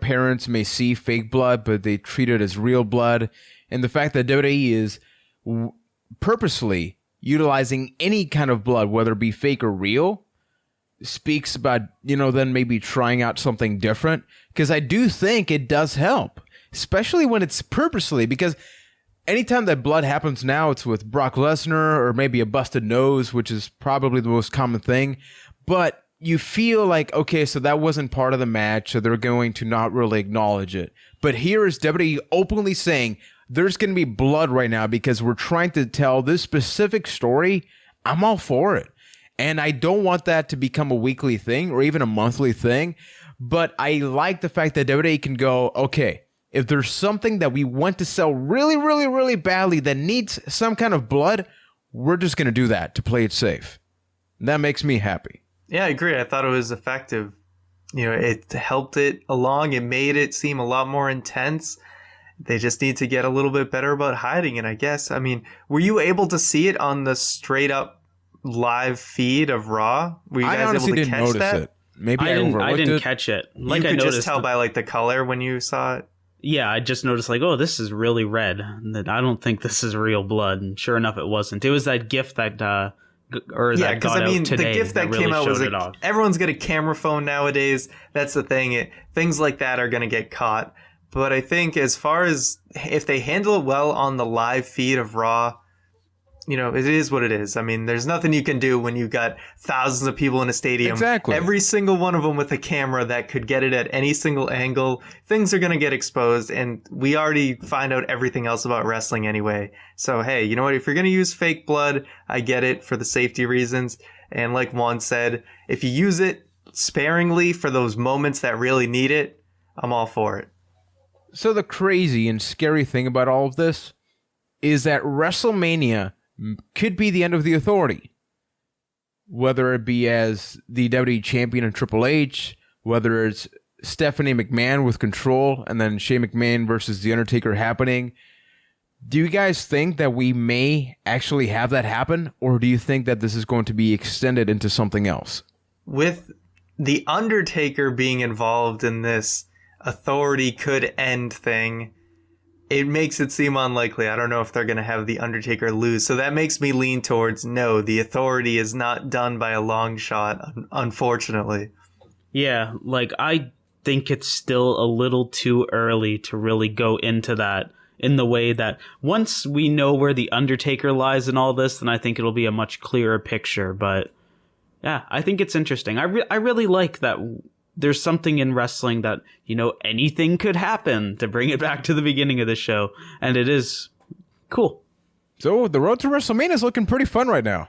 parents may see fake blood, but they treat it as real blood. And the fact that WWE is purposely utilizing any kind of blood, whether it be fake or real, speaks about, then maybe trying out something different, because I do think it does help, especially when it's purposely, because anytime that blood happens now, it's with Brock Lesnar or maybe a busted nose, which is probably the most common thing. But you feel like, okay, so that wasn't part of the match, so they're going to not really acknowledge it. But here is WWE openly saying there's going to be blood right now because we're trying to tell this specific story. I'm all for it. And I don't want that to become a weekly thing or even a monthly thing. But I like the fact that WWE can go, okay, if there's something that we want to sell really, really, really badly that needs some kind of blood, we're just going to do that to play it safe. That makes me happy. Yeah, I agree. I thought it was effective. It helped it along. It made it seem a lot more intense. They just need to get a little bit better about hiding it, I guess. I mean, were you able to see it on the straight up live feed of Raw? Were you guys able to catch that? It. Maybe I didn't catch it. Like, you could just tell by like the color when you saw it. Yeah, I just noticed like, oh, this is really red. I don't think this is real blood. And sure enough, it wasn't. It was that GIF that got out today. The GIF that really came out was like, off. Everyone's got a camera phone nowadays. That's the thing. Things like that are going to get caught. But I think as far as if they handle it well on the live feed of Raw, it is what it is. I mean, there's nothing you can do when you've got thousands of people in a stadium. Exactly. Every single one of them with a camera that could get it at any single angle. Things are going to get exposed, and we already find out everything else about wrestling anyway. So, hey, you know what? If you're going to use fake blood, I get it for the safety reasons. And like Juan said, if you use it sparingly for those moments that really need it, I'm all for it. So the crazy and scary thing about all of this is that WrestleMania could be the end of the Authority. Whether it be as the WWE Champion and Triple H, whether it's Stephanie McMahon with Control, and then Shane McMahon versus The Undertaker happening. Do you guys think that we may actually have that happen, or do you think that this is going to be extended into something else? With The Undertaker being involved in this Authority could end thing, it makes it seem unlikely. I don't know if they're going to have The Undertaker lose. So that makes me lean towards no, the Authority is not done by a long shot, unfortunately. Yeah, like I think it's still a little too early to really go into that in the way that once we know where The Undertaker lies in all this, then I think it'll be a much clearer picture. But yeah, I think it's interesting. I really like that there's something in wrestling that, anything could happen, to bring it back to the beginning of the show. And it is cool. So the road to WrestleMania is looking pretty fun right now.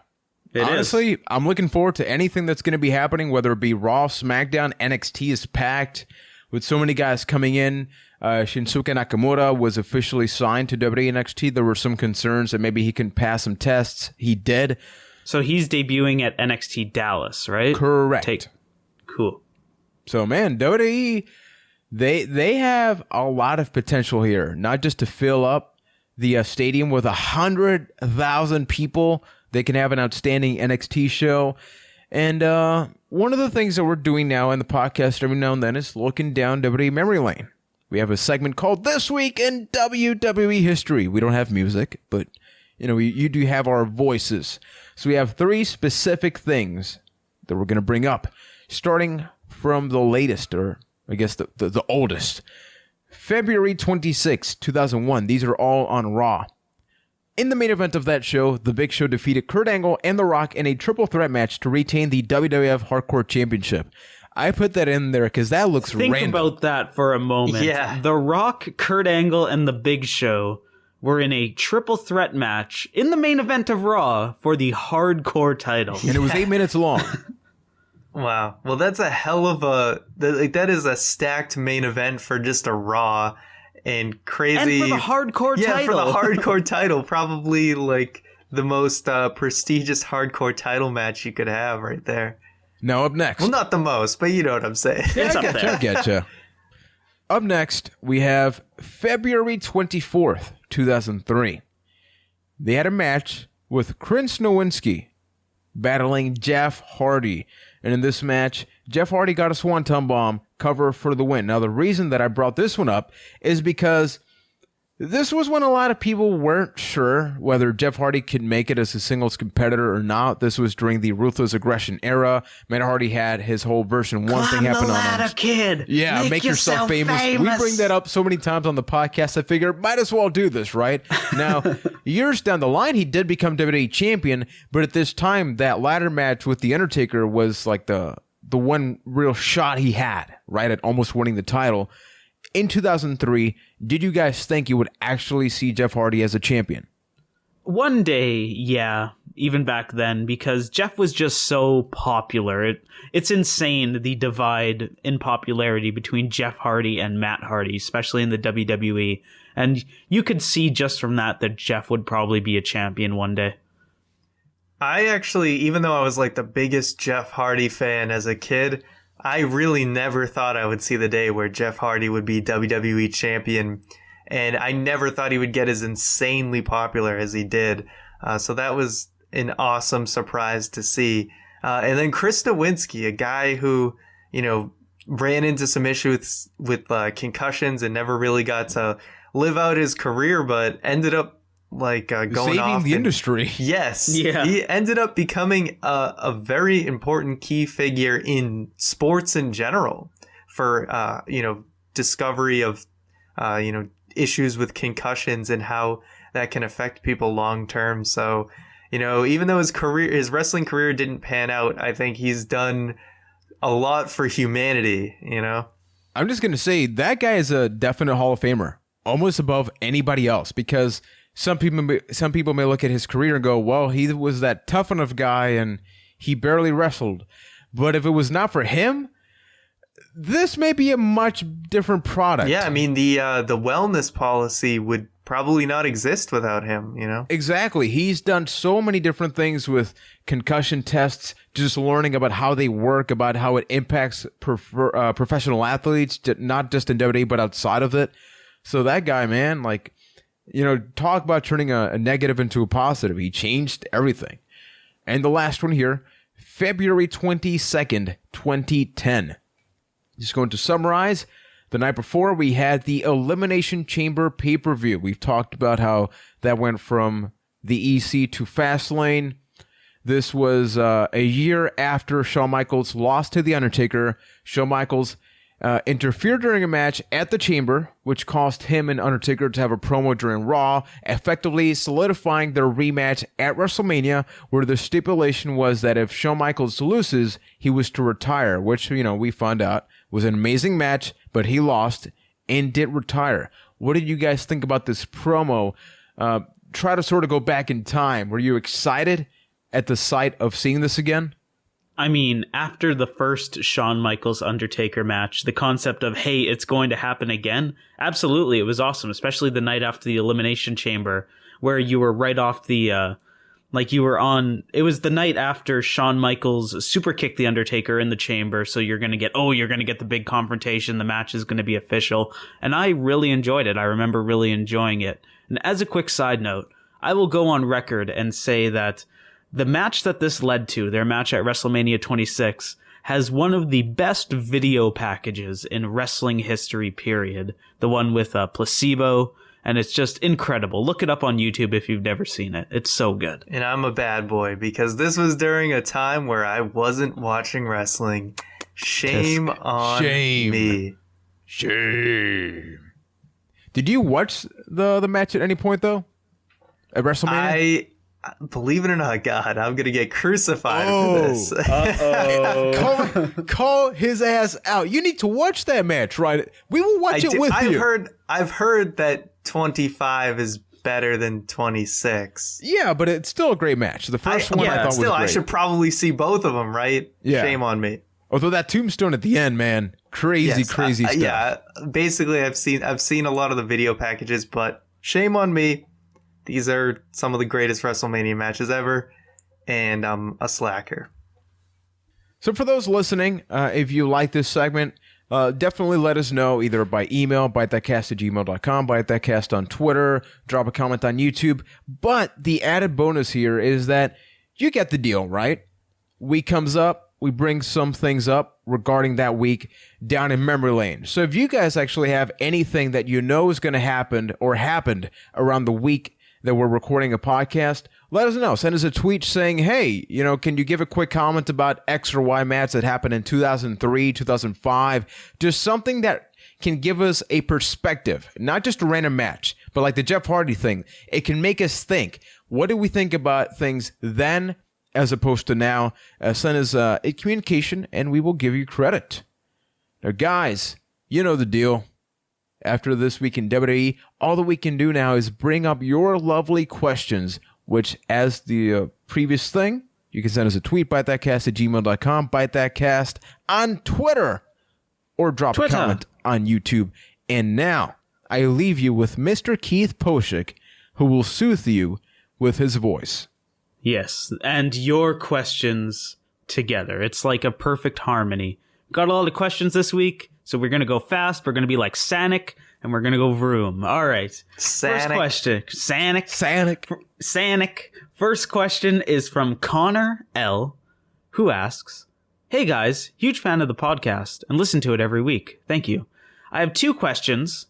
Honestly, I'm looking forward to anything that's going to be happening, whether it be Raw, SmackDown. NXT is packed with so many guys coming in. Shinsuke Nakamura was officially signed to WWE NXT. There were some concerns that maybe he can pass some tests. He did. So he's debuting at NXT Dallas, right? Correct. Cool. So, man, WWE, they have a lot of potential here, not just to fill up the stadium with 100,000 people. They can have an outstanding NXT show. And one of the things that we're doing now in the podcast every now and then is looking down WWE memory lane. We have a segment called This Week in WWE History. We don't have music, but, you do have our voices. So we have 3 specific things that we're going to bring up, starting from the latest, or I guess the oldest. February 26, 2001. These are all on Raw. In the main event of that show, The Big Show defeated Kurt Angle and The Rock in a triple threat match to retain the WWF Hardcore Championship. I put that in there because that looks random. Think about that for a moment. Yeah. The Rock, Kurt Angle, and The Big Show were in a triple threat match in the main event of Raw for the Hardcore title. And it was 8 minutes long. Wow. Well, that's a hell of that is a stacked main event for just a Raw and crazy. And for the Hardcore title. Yeah, for the Hardcore title. Probably like the most prestigious Hardcore title match you could have right there. Now up next. Well, not the most, but you know what I'm saying. It's up there. I getcha. Up next, we have February 24th, 2003. They had a match with Chris Nowinski battling Jeff Hardy. And in this match, Jeff Hardy got a Swanton Bomb cover for the win. Now, the reason that I brought this one up is because This was when a lot of people weren't sure whether Jeff Hardy could make it as a singles competitor or not. This was during the Ruthless Aggression era. Matt Hardy had his whole version 1 thing happen on him. Kid. Yeah, make yourself famous. We bring that up so many times on the podcast, I figure might as well do this, right? Now, years down the line, he did become WWE champion, but at this time, that ladder match with The Undertaker was like the one real shot he had, right, at almost winning the title. In 2003, did you guys think you would actually see Jeff Hardy as a champion? One day, yeah, even back then, because Jeff was just so popular. It's insane, the divide in popularity between Jeff Hardy and Matt Hardy, especially in the WWE. And you could see just from that Jeff would probably be a champion one day. I actually, even though I was like the biggest Jeff Hardy fan as a kid, I really never thought I would see the day where Jeff Hardy would be WWE champion, and I never thought he would get as insanely popular as he did. So that was an awesome surprise to see. And then Chris Nowinski, a guy who, ran into some issues with concussions and never really got to live out his career, but ended up going saving off the industry. Yes. Yeah. He ended up becoming a very important key figure in sports in general for, discovery of, issues with concussions and how that can affect people long term. So, even though his wrestling career didn't pan out, I think he's done a lot for humanity, I'm just going to say that guy is a definite Hall of Famer, almost above anybody else, because some people may look at his career and go, well, he was that tough enough guy and he barely wrestled. But if it was not for him, this may be a much different product. Yeah, I mean, the wellness policy would probably not exist without him, Exactly. He's done so many different things with concussion tests, just learning about how they work, about how it impacts professional athletes, not just in WWE, but outside of it. So that guy, man, talk about turning a negative into a positive. He changed everything. And the last one here, February 22nd, 2010. Just going to summarize. The night before, we had the Elimination Chamber pay-per-view. We've talked about how that went from the EC to Fastlane. This was a year after Shawn Michaels lost to The Undertaker. Shawn Michaels interfered during a match at the Chamber, which caused him and Undertaker to have a promo during Raw, effectively solidifying their rematch at WrestleMania, where the stipulation was that if Shawn Michaels loses, he was to retire, which, we found out was an amazing match, but he lost and did retire. What did you guys think about this promo? Try to sort of go back in time. Were you excited at the sight of seeing this again? I mean, after the first Shawn Michaels Undertaker match, the concept of, hey, it's going to happen again, absolutely, it was awesome, especially the night after the Elimination Chamber, where you were right off the, it was the night after Shawn Michaels super kicked the Undertaker in the Chamber, so you're going to get the big confrontation, the match is going to be official, and I really enjoyed it. I remember really enjoying it. And as a quick side note, I will go on record and say that the match that this led to, their match at WrestleMania 26, has one of the best video packages in wrestling history, period. The one with Placebo, and it's just incredible. Look it up on YouTube if you've never seen it. It's so good. And I'm a bad boy, because this was during a time where I wasn't watching wrestling. Shame on me. Shame. Did you watch the match at any point, though? At WrestleMania? Believe it or not, God, I'm going to get crucified for this. Call his ass out. You need to watch that match, right? We will watch it with you. I've heard that 25 is better than 26. Yeah, but it's still a great match. The first one I thought was great. I should probably see both of them, right? Yeah. Shame on me. Although that tombstone at the end, man, crazy stuff. Yeah, basically I've seen a lot of the video packages, but shame on me. These are some of the greatest WrestleMania matches ever, and I'm a slacker. So for those listening, if you like this segment, definitely let us know either by email, bytethatcast@gmail.com, bytethatcast on Twitter, drop a comment on YouTube. But the added bonus here is that you get the deal, right? Week comes up, we bring some things up regarding that week down in memory lane. So if you guys actually have anything that you know is going to happen or happened around the week that we're recording a podcast, let us know. Send us a tweet saying, hey, can you give a quick comment about X or Y match that happened in 2003, 2005? Just something that can give us a perspective, not just a random match, but like the Jeff Hardy thing. It can make us think, what do we think about things then as opposed to now? Send us a communication and we will give you credit. Now, guys, you know the deal. After this week in WWE, all that we can do now is bring up your lovely questions, which, as the previous thing, you can send us a tweet, bytethatcast@gmail.com, bytethatcast on Twitter, or drop a comment on YouTube. And now, I leave you with Mr. Keith Poshik, who will soothe you with his voice. Yes, and your questions together. It's like a perfect harmony. Got a lot of questions this week, so we're going to go fast. We're going to be like Sanic, and we're going to go vroom. All right. Sanic. First question. Sanic. First question is from Connor L., who asks, hey guys, huge fan of the podcast and listen to it every week. Thank you. I have 2 questions.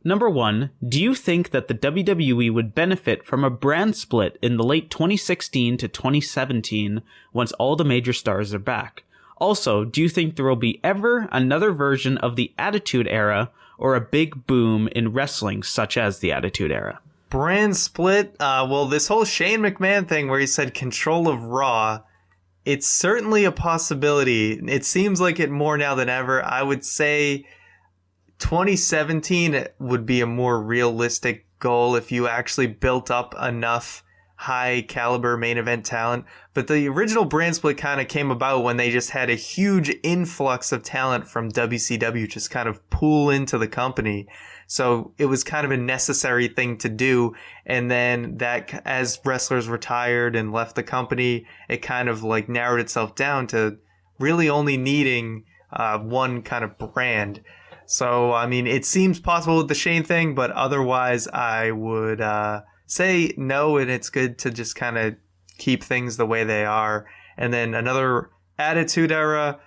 Number 1, do you think that the WWE would benefit from a brand split in the late 2016 to 2017 once all the major stars are back? Also, do you think there will be ever another version of the Attitude Era or a big boom in wrestling such as the Attitude Era? Brand split? Well, this whole Shane McMahon thing where he said control of Raw, it's certainly a possibility. It seems like it more now than ever. I would say 2017 would be a more realistic goal if you actually built up enough high caliber main event talent. But the original brand split kind of came about when they just had a huge influx of talent from WCW just kind of pool into the company. So it was kind of a necessary thing to do. And then that, as wrestlers retired and left the company, it kind of like narrowed itself down to really only needing one kind of brand. So, I mean, it seems possible with the Shane thing, but otherwise I would say no, and it's good to just kind of keep things the way they are. And then another Attitude Era,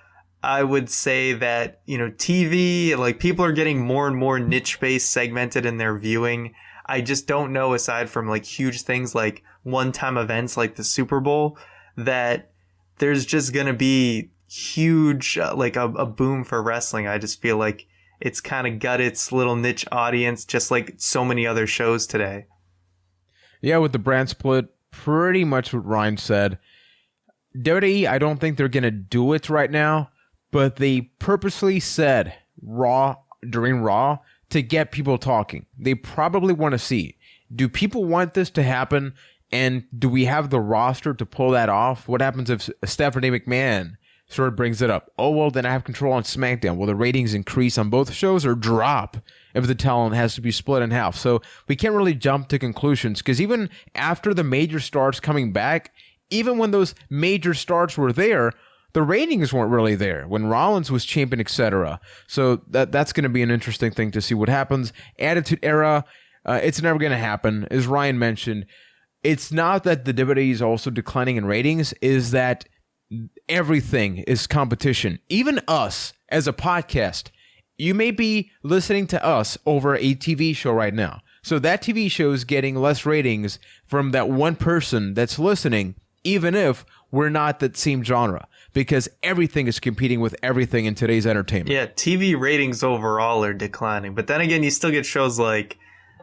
I would say that, TV, like people are getting more and more niche-based, segmented in their viewing. I just don't know, aside from like huge things like one-time events like the Super Bowl, that there's just going to be huge, like a boom for wrestling. I just feel like it's kind of got its little niche audience, just like so many other shows today. Yeah, with the brand split, pretty much what Ryan said. WWE, I don't think they're going to do it right now, but they purposely said during Raw to get people talking. They probably want to see, do people want this to happen, and do we have the roster to pull that off? What happens if Stephanie McMahon sort of brings it up? Oh, well, then I have control on SmackDown. Will the ratings increase on both shows or drop if the talent has to be split in half? So we can't really jump to conclusions, because even after the major stars coming back, even when those major stars were there, the ratings weren't really there when Rollins was champion, etc. So that's going to be an interesting thing to see what happens. Attitude Era, it's never going to happen. As Ryan mentioned, it's not that the WWE is also declining in ratings, is that everything is competition. Even us as a podcast, you may be listening to us over a TV show right now. So that TV show is getting less ratings from that one person that's listening, even if we're not that same genre, because everything is competing with everything in today's entertainment. Yeah, TV ratings overall are declining. But then again, you still get shows like,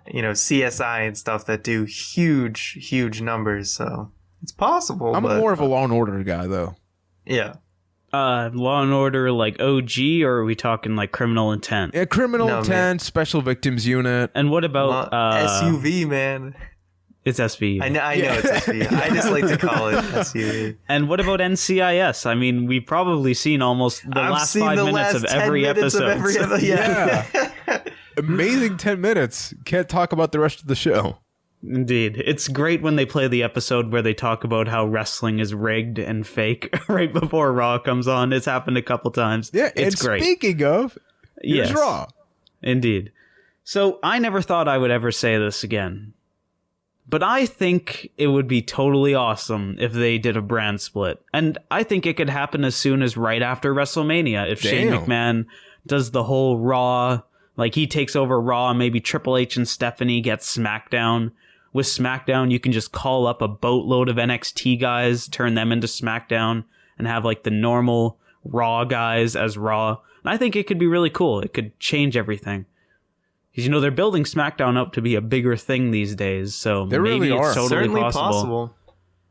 CSI and stuff that do huge numbers. So it's possible. I'm more of a Law and Order guy, though. Yeah. Law and Order like OG, or are we talking like Criminal Intent? Yeah, Criminal Intent, Special Victims Unit. And what about SUV, man? It's SVU. I know it's SVU. I just like to call it SUV. And what about NCIS? I mean, we've probably seen almost the last 5 minutes of every episode. Yeah. Amazing 10 minutes. Can't talk about the rest of the show. Indeed. It's great when they play the episode where they talk about how wrestling is rigged and fake right before Raw comes on. It's happened a couple times. Yeah, it's great. Speaking of, here's Raw. Indeed. So I never thought I would ever say this again, But I think it would be totally awesome if they did a brand split. And I think it could happen as soon as right after WrestleMania. If Shane McMahon does the whole Raw, like he takes over Raw, maybe Triple H and Stephanie get SmackDown. With SmackDown, you can just call up a boatload of NXT guys, turn them into SmackDown, and have like the normal Raw guys as Raw. And I think it could be really cool. It could change everything. Because, you know, they're building SmackDown up to be a bigger thing these days, so they maybe really it's totally certainly possible.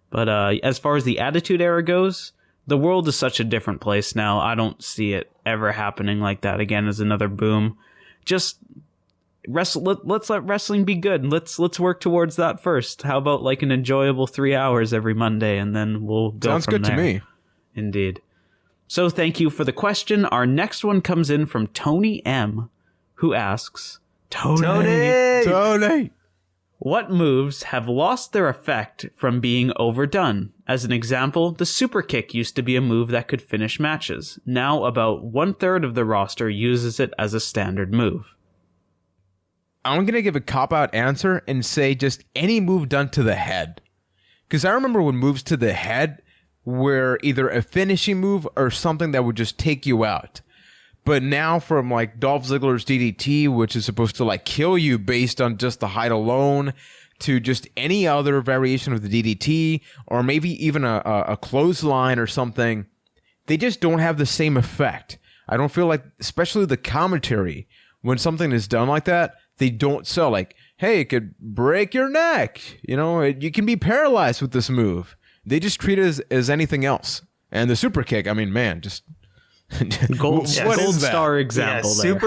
But as far as the Attitude Era goes, the world is such a different place now. I don't see it ever happening like that again as another boom. Just let's let wrestling be good. Let's work towards that first. How about like an enjoyable 3 hours every Monday, and then we'll go Sounds from good there. to me. Indeed. So thank you for the question. Our next one comes in from Tony M, who asks, Tony! What moves have lost their effect from being overdone? As an example, the super kick used to be a move that could finish matches. Now about 1/3 of the roster uses it as a standard move. I'm going to give a cop-out answer and say just any move done to the head. Because I remember when moves to the head were either a finishing move or something that would just take you out. But now from like Dolph Ziggler's DDT, which is supposed to like kill you based on just the height alone, to just any other variation of the DDT, or maybe even a clothesline or something, they just don't have the same effect. I don't feel like, especially the commentary, when something is done like that, they don't sell like, hey, it could break your neck. You know, you can be paralyzed with this move. They just treat it as anything else. And the super kick, I mean, man, just... Gold star example there.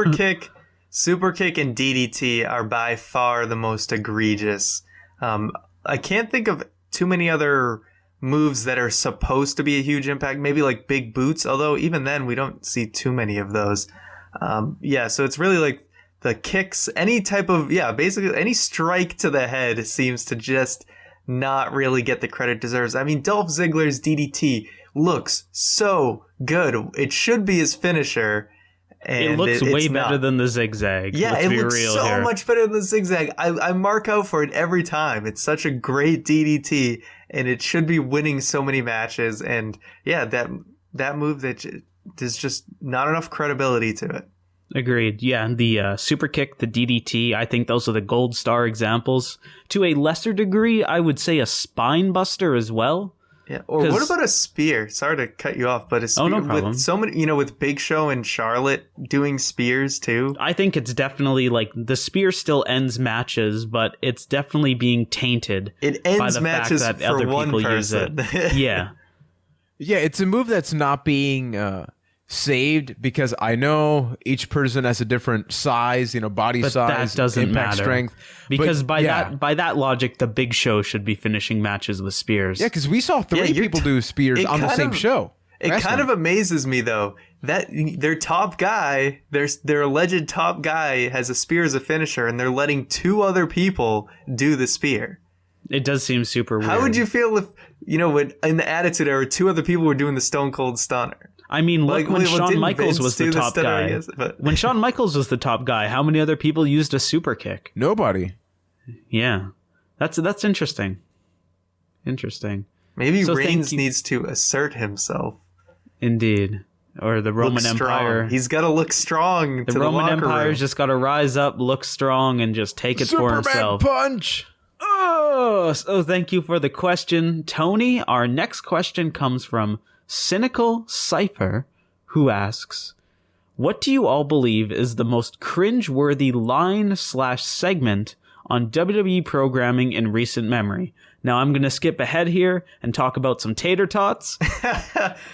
Super kick and DDT are by far the most egregious. I can't think of too many other moves that are supposed to be a huge impact. Maybe like big boots, although even then we don't see too many of those. So it's really like the kicks, any type of, basically any strike to the head seems to just not really get the credit it deserves. I mean, Dolph Ziggler's DDT looks so good. It should be his finisher. And it looks way better than the zigzag. Yeah, Let's it be looks real so here. much better than the zigzag. I mark out for it every time. It's such a great DDT, and it should be winning so many matches. And yeah, that move that there's just not enough credibility to it. Agreed. Yeah, the super kick, the DDT, I think those are the gold star examples. To a lesser degree, I would say a spine buster as well. Yeah. Or what about a spear? Sorry to cut you off, but a spear no problem. with so many, with Big Show and Charlotte doing spears too. I think it's definitely like the spear still ends matches, but it's definitely being tainted. It ends by the matches fact that for other one people person. use it. Yeah. Yeah, it's a move that's not being saved because I know each person has a different size, body But size, that doesn't impact matter. strength. Because But, by that logic, the Big Show should be finishing matches with spears. Yeah, because we saw three people do spears on the same show. It kind of amazes me though that their top guy, their alleged top guy, has a spear as a finisher, and they're letting two other people do the spear. It does seem super weird. How would you feel if when in the Attitude Era, two other people were doing the Stone Cold Stunner? I mean, look, when Shawn Michaels Vince was the do top stunner, guy. I guess, When Shawn Michaels was the top guy, how many other people used a super kick? Nobody. Yeah. That's interesting. Interesting. Maybe So Reigns needs to assert himself. Indeed. Or the Roman Empire. He's got to look strong. The Roman Empire's just got to rise up, look strong, and just take it for himself. Punch! Oh, so thank you for the question, Tony. Our next question comes from Cynical Cypher, who asks, what do you all believe is the most cringe-worthy line/segment on WWE programming in recent memory? Now I'm going to skip ahead here and talk about some tater tots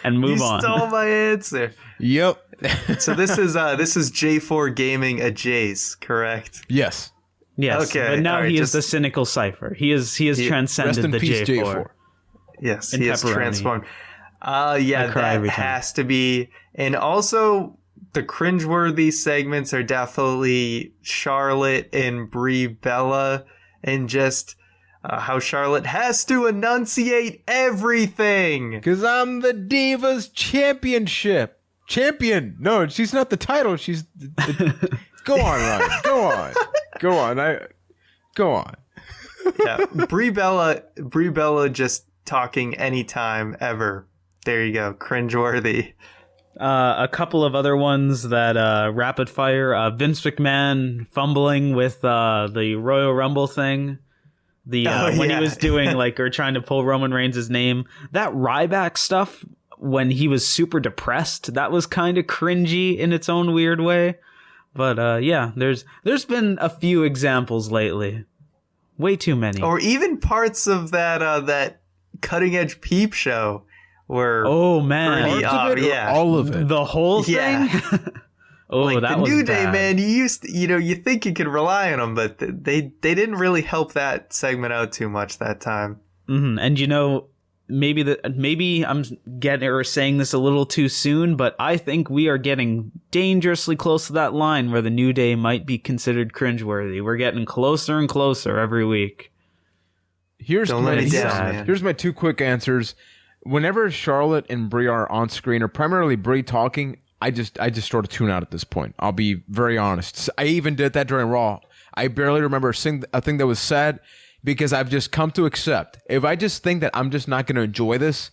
and move on. You stole my answer. Yep. So this is J4 Gaming a Jace, correct? Yes. Yes, okay, but now right, he is the Cynical Cypher. He has transcended Rest in the peace, J4. Yes, And he has pepperoni. transformed. I That cry every time. has to be. And also, the cringeworthy segments are definitely Charlotte and Brie Bella, and just how Charlotte has to enunciate everything. Because I'm the Divas Championship. Champion. No, she's not the title. She's... Go on, Ryan. Go on. Go on. Yeah, Brie Bella just talking anytime ever. There you go, cringeworthy. A couple of other ones that rapid fire. Vince McMahon fumbling with the Royal Rumble thing. When he was doing or trying to pull Roman Reigns' name. That Ryback stuff when he was super depressed, that was kind of cringy in its own weird way. But yeah, there's been a few examples lately. Way too many. Or even parts of that Cutting Edge Peep Show were oh man, parts of it, yeah, all of it, the whole thing. Yeah. Oh, like that the was New bad. Day, man. You think you could rely on them, but they didn't really help that segment out too much that time. Mm-hmm. And maybe I'm saying this a little too soon, but I think we are getting dangerously close to that line where the New Day might be considered cringeworthy. We're getting closer and closer every week. Here's Don't let me down, man. Here's my two quick answers. Whenever Charlotte and Brie are on screen, or primarily Brie talking, I just sort of tune out at this point. I'll be very honest. I even did that during Raw. I barely remember a thing that was said because I've just come to accept. If I just think that I'm just not going to enjoy this,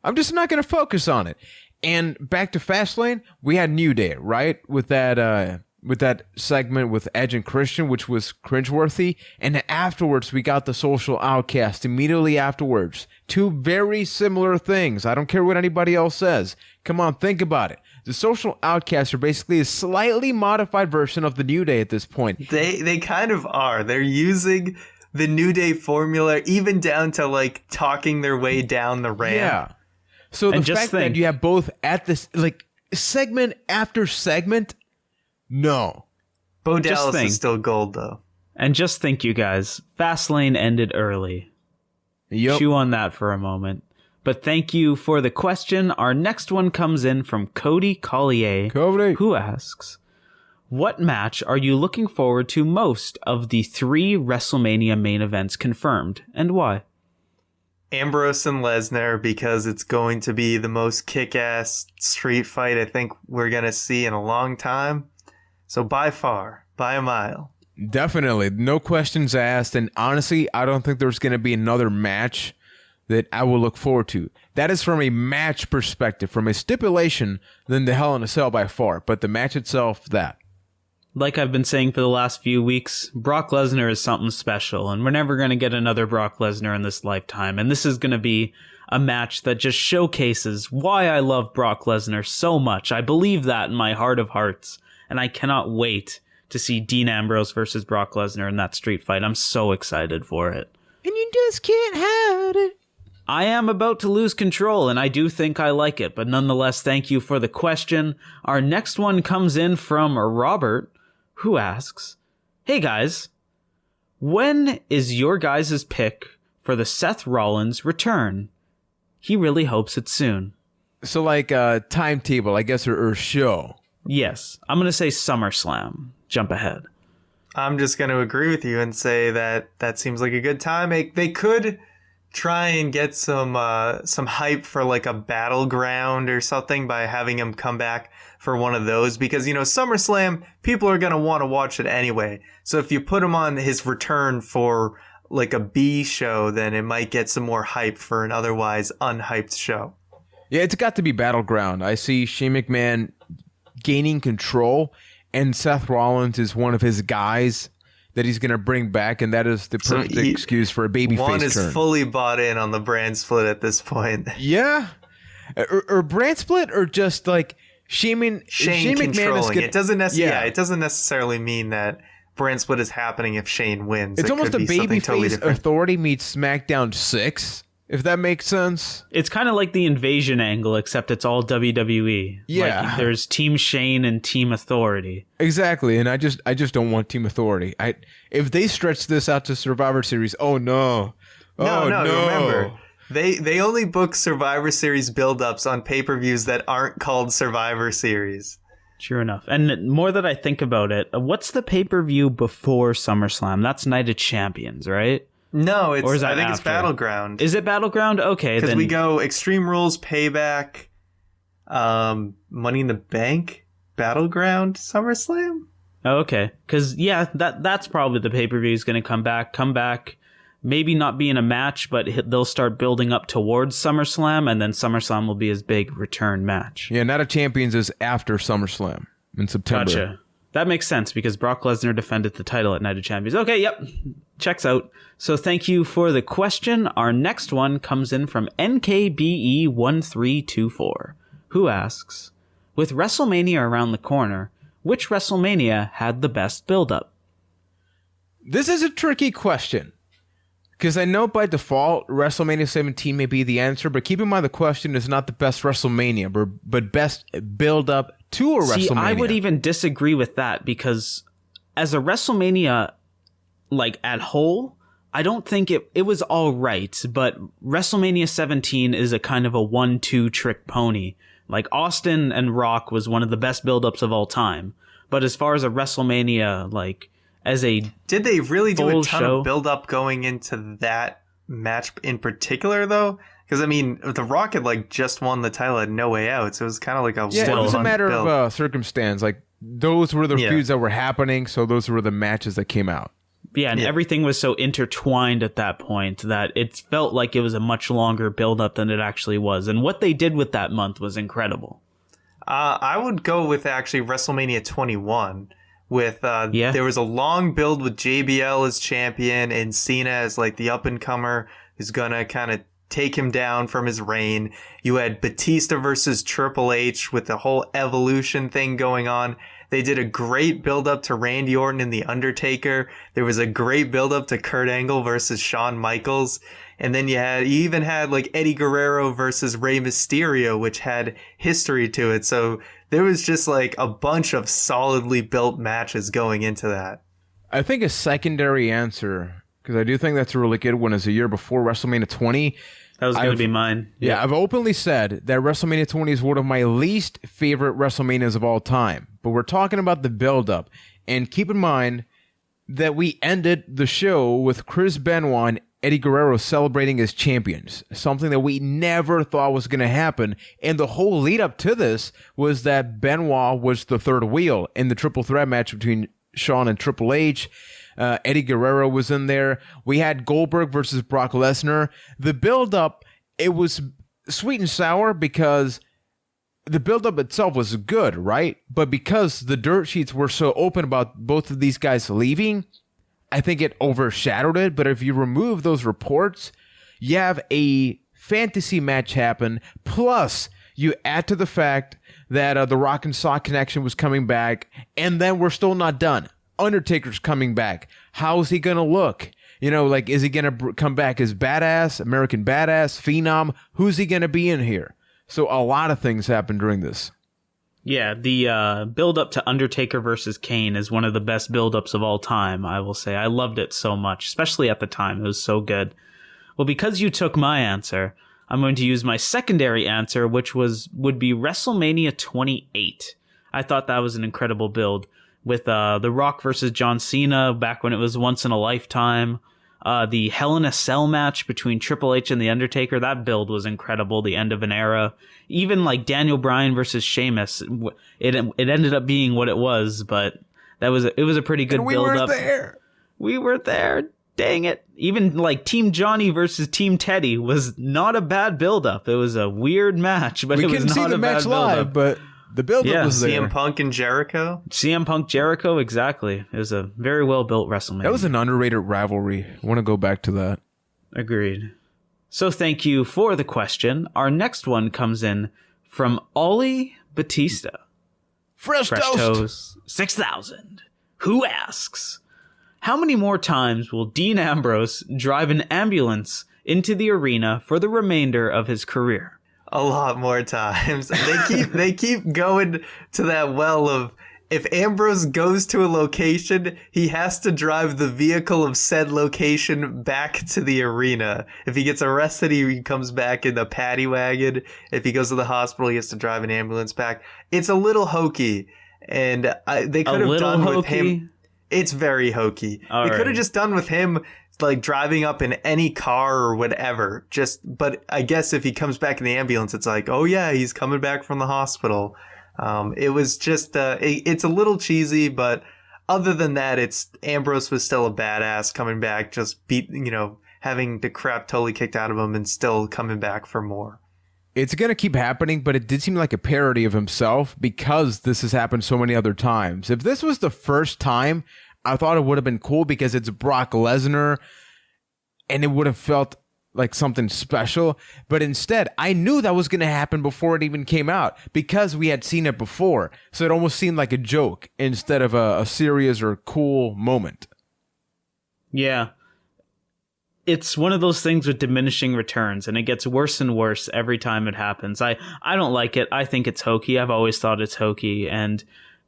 I'm just not going to focus on it. And back to Fastlane, we had New Day, right? With that segment with Edge and Christian, which was cringeworthy. And afterwards, we got the Social Outcast immediately afterwards. Two very similar things. I don't care what anybody else says. Come on, think about it. The Social Outcasts are basically a slightly modified version of the New Day at this point. They kind of are. They're using the New Day formula, even down to talking their way down the ramp. Yeah. So the fact that you have both at this segment after segment, no. Bo Dallas is still gold though. And just think, you guys, Fastlane ended early. Yep. Chew on that for a moment. But thank you for the question. Our next one comes in from Cody Collier, who asks, what match are you looking forward to most of the 3 WrestleMania main events confirmed, and why? Ambrose and Lesnar, because it's going to be the most kick-ass street fight I think we're going to see in a long time. So by far, by a mile. Definitely. No questions asked. And honestly, I don't think there's going to be another match that I will look forward to. That is from a match perspective, from a stipulation, than the Hell in a Cell by far. But the match itself, that. Like I've been saying for the last few weeks, Brock Lesnar is something special, and we're never going to get another Brock Lesnar in this lifetime. And this is going to be a match that just showcases why I love Brock Lesnar so much. I believe that in my heart of hearts, and I cannot wait to see Dean Ambrose versus Brock Lesnar in that street fight. I'm so excited for it. And you just can't hide it. I am about to lose control, and I do think I like it, but nonetheless, thank you for the question. Our next one comes in from Robert, who asks, hey guys, when is your guys' pick for the Seth Rollins return? He really hopes it's soon. So timetable, I guess, or show. Yes, I'm going to say SummerSlam. Jump ahead. I'm just going to agree with you and say that seems like a good time. They could try and get some hype for a Battleground or something by having him come back for one of those, because SummerSlam, people are going to want to watch it anyway. So if you put him on his return for a B show, then it might get some more hype for an otherwise unhyped show. Yeah, it's got to be Battleground. I see Shane McMahon gaining control, and Seth Rollins is one of his guys that he's going to bring back, and that is the perfect excuse for a babyface turn. Juan is fully bought in on the brand split at this point. Yeah. Or brand split, or just Shane McMahon is it doesn't necessarily mean that brand split is happening if Shane wins. It's almost a babyface totally Authority meets SmackDown 6, if that makes sense. It's kind of like the Invasion angle, except it's all WWE. Yeah. There's Team Shane and Team Authority. Exactly, and I just don't want Team Authority. If they stretch this out to Survivor Series, oh no. No. Remember, they only book Survivor Series build-ups on pay-per-views that aren't called Survivor Series. Sure enough. And more that I think about it, what's the pay-per-view before SummerSlam? That's Night of Champions, right? No, I think it's Battleground. Is it Battleground? Okay, because we go Extreme Rules, Payback, Money in the Bank, Battleground, SummerSlam. Oh, okay, because that's probably the pay-per-view is going to come back. maybe not be in a match, but they'll start building up towards SummerSlam, and then SummerSlam will be his big return match. Yeah, Night of Champions is after SummerSlam in September. Gotcha. That makes sense because Brock Lesnar defended the title at Night of Champions. Okay, yep. Checks out. So thank you for the question. Our next one comes in from NKBE1324, who asks, with WrestleMania around the corner, which WrestleMania had the best build-up? This is a tricky question. Because I know by default, WrestleMania 17 may be the answer, but keep in mind the question is not the best WrestleMania, but best build-up to a WrestleMania. See, I would even disagree with that, because as a WrestleMania, like, at whole, I don't think it was all right, but WrestleMania 17 is a kind of a 1-2 trick pony. Like, Austin and Rock was one of the best build-ups of all time, but as far as a WrestleMania, like, as a did they really do a ton show of build up going into that match in particular though? Because I mean, The Rock had like just won the title at No Way Out, so it was kind of like a it was a matter of circumstance. Like those were the feuds that were happening, so those were the matches that came out. Yeah, and everything was so intertwined at that point that it felt like it was a much longer build up than it actually was. And what they did with that month was incredible. I would go with actually WrestleMania 21. With there was a long build with JBL as champion and Cena as like the up and comer who's gonna kind of take him down from his reign. You had Batista versus Triple H with the whole evolution thing going on. They did a great build up to Randy Orton and The Undertaker. There was a great build up to Kurt Angle versus Shawn Michaels. And then you even had like Eddie Guerrero versus Rey Mysterio, which had history to it. So there was just like a bunch of solidly built matches going into that. I think a secondary answer, because I do think that's a really good one, is a year before WrestleMania 20. That was going to be mine. Yeah, I've openly said that WrestleMania 20 is one of my least favorite WrestleManias of all time. But we're talking about the build-up. And keep in mind that we ended the show with Chris Benoit and Eddie Guerrero celebrating as champions, something that we never thought was going to happen. And the whole lead up to this was that Benoit was the third wheel in the triple threat match between Shawn and Triple H. Eddie Guerrero was in there. We had Goldberg versus Brock Lesnar. The build up, it was sweet and sour because the build up itself was good, right? But because the dirt sheets were so open about both of these guys leaving, I think it overshadowed it. But if you remove those reports, you have a fantasy match happen. Plus, you add to the fact that the Rock and Sock connection was coming back. And then we're still not done. Undertaker's coming back. How's he going to look? You know, like, is he going to come back as badass, American badass, phenom? Who's he going to be in here? So a lot of things happened during this. Yeah, the build-up to Undertaker versus Kane is one of the best build-ups of all time, I will say. I loved it so much, especially at the time. It was so good. Well, because you took my answer, I'm going to use my secondary answer, which would be WrestleMania 28. I thought that was an incredible build with The Rock versus John Cena back when it was once in a lifetime. The Hell in a Cell match between Triple H and The Undertaker, that build was incredible, the end of an era. Even like Daniel Bryan versus Sheamus, it ended up being what it was, but it was a pretty good build up. We were there. Dang it. Even like Team Johnny versus Team Teddy was not a bad build up. It was a weird match, but it was not a bad build up. But the build-up was there. CM Punk and Jericho? CM Punk, Jericho, exactly. It was a very well-built WrestleMania. That was an underrated rivalry. I want to go back to that. Agreed. So thank you for the question. Our next one comes in from Ollie Batista. Fresh Toast 6000. Who asks, how many more times will Dean Ambrose drive an ambulance into the arena for the remainder of his career? A lot more times. They keep going to that well of, if Ambrose goes to a location, he has to drive the vehicle of said location back to the arena. If he gets arrested, he comes back in the paddy wagon. If he goes to the hospital, he has to drive an ambulance back. It's a little hokey, and they could have done with him. It's very hokey. They could have just done with him like driving up in any car or whatever. But I guess if he comes back in the ambulance, it's like, oh yeah, he's coming back from the hospital. It was just, it's a little cheesy, but other than that, Ambrose was still a badass coming back, just having the crap totally kicked out of him and still coming back for more. It's going to keep happening, but it did seem like a parody of himself because this has happened so many other times. If this was the first time, I thought it would have been cool because it's Brock Lesnar and it would have felt like something special. But instead, I knew that was going to happen before it even came out because we had seen it before. So it almost seemed like a joke instead of a serious or cool moment. Yeah. It's one of those things with diminishing returns, and it gets worse and worse every time it happens. I don't like it. I think it's hokey. I've always thought it's hokey. And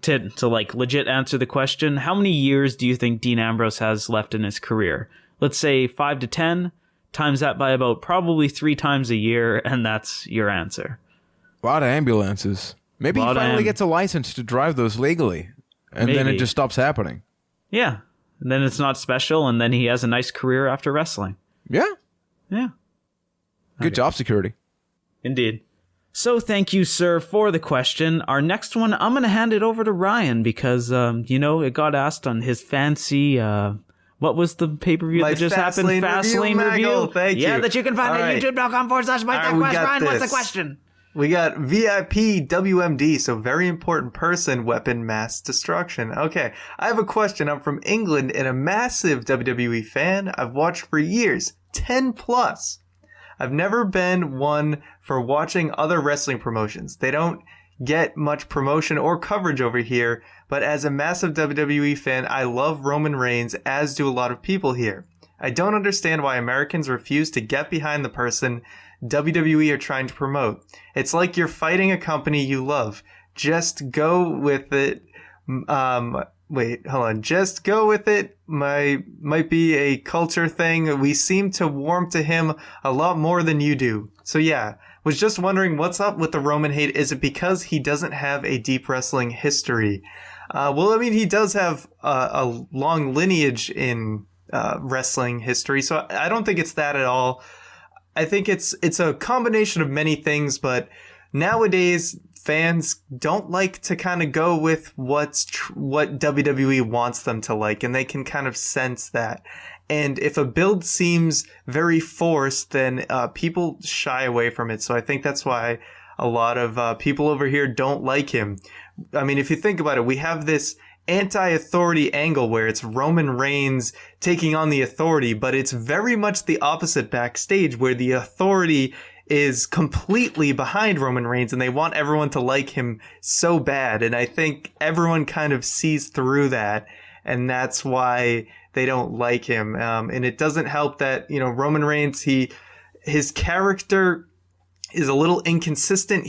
to like legit answer the question, how many years do you think Dean Ambrose has left in his career? Let's say 5 to 10, times that by about probably 3 times a year, and that's your answer. A lot of ambulances. Maybe he finally gets a license to drive those legally, and then it just stops happening. Yeah. And then it's not special, and then he has a nice career after wrestling. Yeah. Yeah. Good job, security. Indeed. So thank you, sir, for the question. Our next one, I'm going to hand it over to Ryan because, it got asked on his fancy, what was the pay-per-view that just happened? Fastlane review. Thank you. Yeah, that you can find at youtube.com/ByteThatQuest. Ryan, what's the question? We got VIP WMD, so very important person, weapon, mass destruction. Okay, I have a question. I'm from England and a massive WWE fan. I've watched for years, 10 plus. I've never been one for watching other wrestling promotions. They don't get much promotion or coverage over here, but as a massive WWE fan, I love Roman Reigns, as do a lot of people here. I don't understand why Americans refuse to get behind the person WWE are trying to promote. It's like you're fighting a company you love. Just go with it. Just go with it. Might be a culture thing. We seem to warm to him a lot more than you do. So yeah, was just wondering what's up with the Roman hate. Is it because he doesn't have a deep wrestling history? He does have a long lineage in wrestling history, so I don't think it's that at all. I think it's a combination of many things, but nowadays fans don't like to kind of go with what WWE wants them to like, and they can kind of sense that. And if a build seems very forced, then people shy away from it. So I think that's why a lot of people over here don't like him. I mean, if you think about it, we have this anti-authority angle where it's Roman Reigns taking on the authority, but it's very much the opposite backstage where the authority is completely behind Roman Reigns and they want everyone to like him so bad. And I think everyone kind of sees through that, and that's why they don't like him. And it doesn't help that, Roman Reigns, his character is a little inconsistent.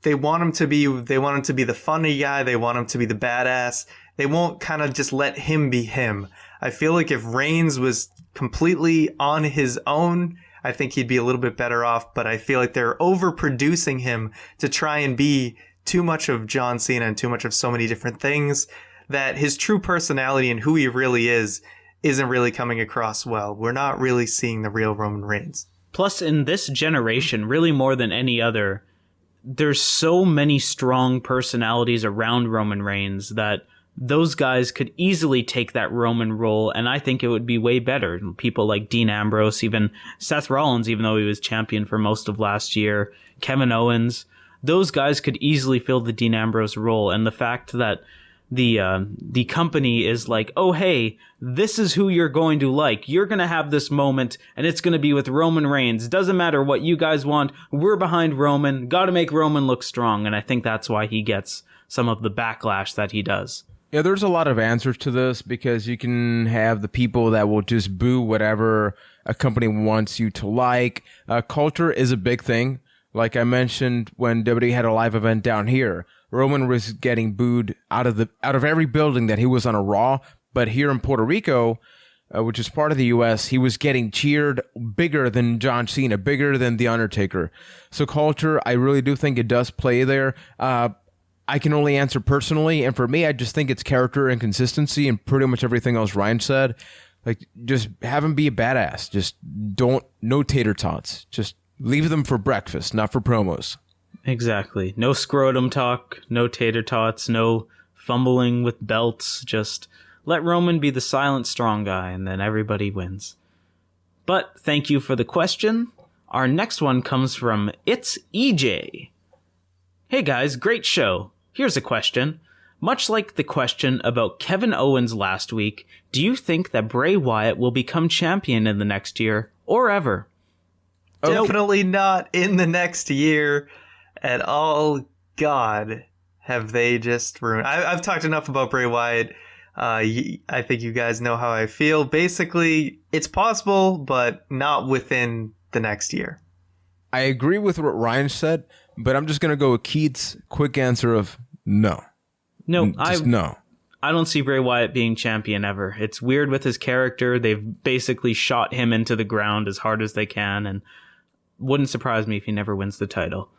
They want him to be the funny guy. They want him to be the badass. They won't kind of just let him be him. I feel like if Reigns was completely on his own, I think he'd be a little bit better off. But I feel like they're overproducing him to try and be too much of John Cena and too much of so many different things that his true personality and who he really isn't really coming across well. We're not really seeing the real Roman Reigns. Plus, in this generation, really more than any other, there's so many strong personalities around Roman Reigns that those guys could easily take that Roman role, and I think it would be way better. People like Dean Ambrose, even Seth Rollins, even though he was champion for most of last year, Kevin Owens, those guys could easily fill the Dean Ambrose role. And the fact that the company is like, oh, hey, this is who you're going to like. You're going to have this moment, and it's going to be with Roman Reigns. Doesn't matter what you guys want. We're behind Roman. Got to make Roman look strong. And I think that's why he gets some of the backlash that he does. Yeah, there's a lot of answers to this because you can have the people that will just boo whatever a company wants you to like. Culture is a big thing. Like I mentioned when WWE had a live event down here, Roman was getting booed out of every building that he was on a Raw. But here in Puerto Rico, which is part of the U.S., he was getting cheered bigger than John Cena, bigger than The Undertaker. So culture, I really do think it does play there. I can only answer personally, and for me, I just think it's character and consistency and pretty much everything else Ryan said. Like, just have him be a badass. Just no tater tots. Just leave them for breakfast, not for promos. Exactly. No scrotum talk, no tater tots, no fumbling with belts. Just let Roman be the silent strong guy, and then everybody wins. But thank you for the question. Our next one comes from It's EJ. Hey guys, great show. Here's a question. Much like the question about Kevin Owens last week, do you think that Bray Wyatt will become champion in the next year or ever? Definitely not in the next year at all. God, have they just ruined... I've talked enough about Bray Wyatt. I think you guys know how I feel. Basically, it's possible, but not within the next year. I agree with what Ryan said, but I'm just going to go with Keith's quick answer of no. No, no. I don't see Bray Wyatt being champion ever. It's weird with his character. They've basically shot him into the ground as hard as they can, and wouldn't surprise me if he never wins the title.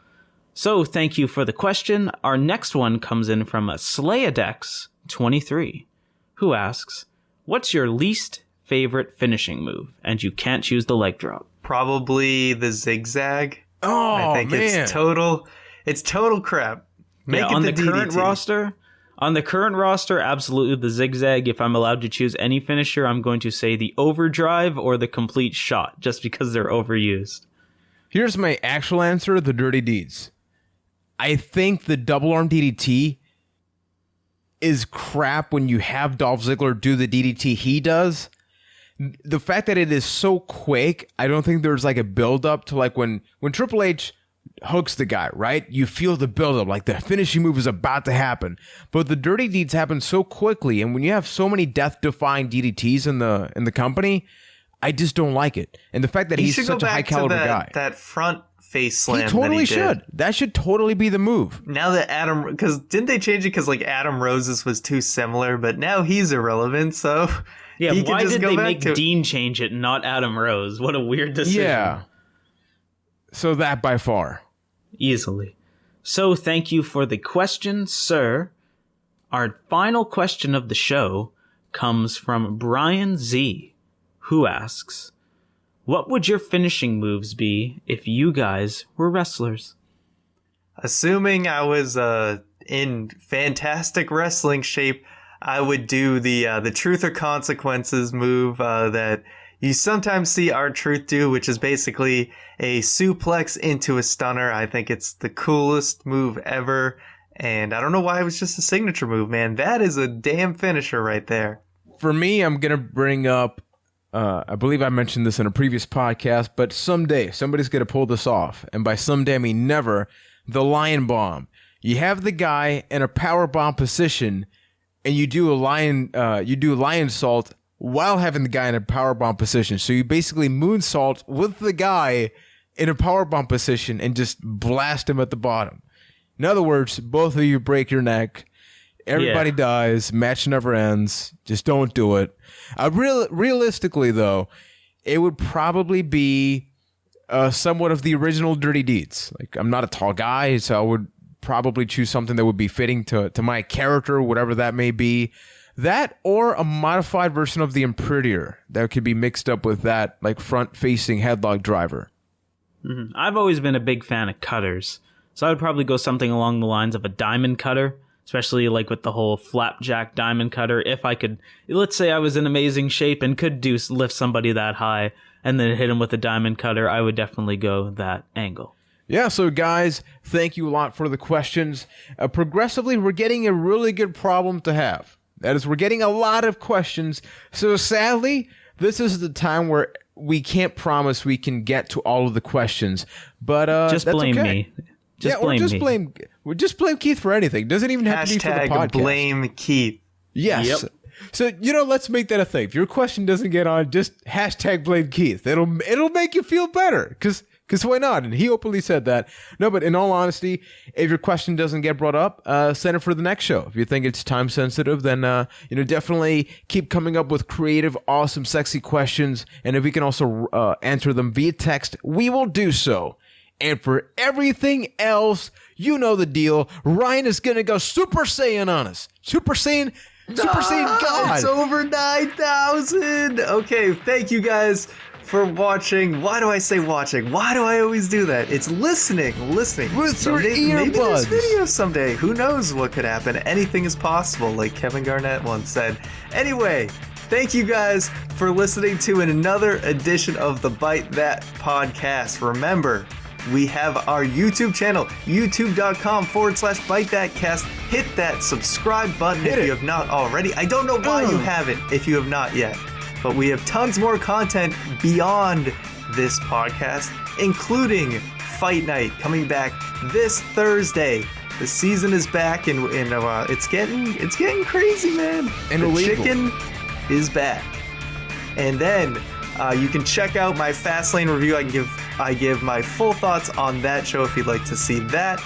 So thank you for the question. Our next one comes in from Slayadex23, who asks, what's your least favorite finishing move? And you can't choose the leg drop. Probably the zigzag. Oh, I think man. It's total crap. Make it on the current DDT. On the current roster, absolutely the zigzag. If I'm allowed to choose any finisher, I'm going to say the overdrive or the complete shot, just because they're overused. Here's my actual answer, the dirty deeds. I think the double arm DDT is crap when you have Dolph Ziggler do the DDT he does. The fact that it is so quick, I don't think there's like a build up to like when Triple H hooks the guy, right? You feel the build up, like the finishing move is about to happen. But the dirty deeds happen so quickly, and when you have so many death-defying DDTs in the company, I just don't like it. And the fact that he's such a high caliber guy. That front face slam. He totally that he should. did. That should totally be the move. Now that because didn't they change it because like Adam Rose's was too similar, but now he's irrelevant, so yeah. he can Why just did go they back make to Dean change it, not Adam Rose? What a weird decision. Yeah. So that by far. Easily. So thank you for the question, sir. Our final question of the show comes from Brian Z, who asks, what would your finishing moves be if you guys were wrestlers? Assuming I was in fantastic wrestling shape, I would do the Truth or Consequences move that you sometimes see R-Truth do, which is basically a suplex into a stunner. I think it's the coolest move ever, and I don't know why it was just a signature move, man. That is a damn finisher right there. For me, I'm going to bring up, I believe I mentioned this in a previous podcast, but someday somebody's going to pull this off, and by someday I mean never, the Lion Bomb. You have the guy in a power bomb position, and you do a lion salt while having the guy in a powerbomb position. So you basically moonsault with the guy in a powerbomb position and just blast him at the bottom. In other words, both of you break your neck. Everybody dies. Match never ends. Just don't do it. Realistically, though, it would probably be somewhat of the original Dirty Deeds. Like, I'm not a tall guy, so I would probably choose something that would be fitting to my character, whatever that may be. That or a modified version of the Imperitor that could be mixed up with that, like front-facing headlock driver. Mm-hmm. I've always been a big fan of cutters, so I would probably go something along the lines of a diamond cutter, especially like with the whole flapjack diamond cutter. If I could, let's say I was in amazing shape and could lift somebody that high and then hit him with a diamond cutter, I would definitely go that angle. Yeah, so guys, thank you a lot for the questions. Progressively, we're getting a really good problem to have. That is, we're getting a lot of questions. So sadly, this is the time where we can't promise we can get to all of the questions. But just that's blame okay. me. Just blame Keith for anything. Doesn't even have to be for the podcast. Blame Keith. Yes. Yep. So, let's make that a thing. If your question doesn't get on, just hashtag blame Keith. It'll make you feel better. Because why not? And he openly said that. No, but in all honesty, if your question doesn't get brought up, send it for the next show. If you think it's time sensitive, then definitely keep coming up with creative, awesome, sexy questions. And if we can also answer them via text, we will do so. And for everything else, you know the deal. Ryan is gonna go Super Saiyan on us. Super Saiyan God. It's over 9,000. Okay, thank you guys for watching. Why do I say watching? Why do I always do that? It's listening. With someday, your earbuds. Maybe there's video someday. Who knows what could happen? Anything is possible, like Kevin Garnett once said. Anyway, Thank you guys for listening to another edition of the Byte That podcast. Remember, we have our YouTube channel, youtube.com/ByteThatCast. Hit that subscribe button if you have not already. I don't know why you haven't if you have not yet, but we have tons more content beyond this podcast, including Fight Night coming back this Thursday. The season is back, and it's getting crazy, man. And the illegal. chicken is back. And then you can check out my Fastlane review. I give my full thoughts on that show if you'd like to see that.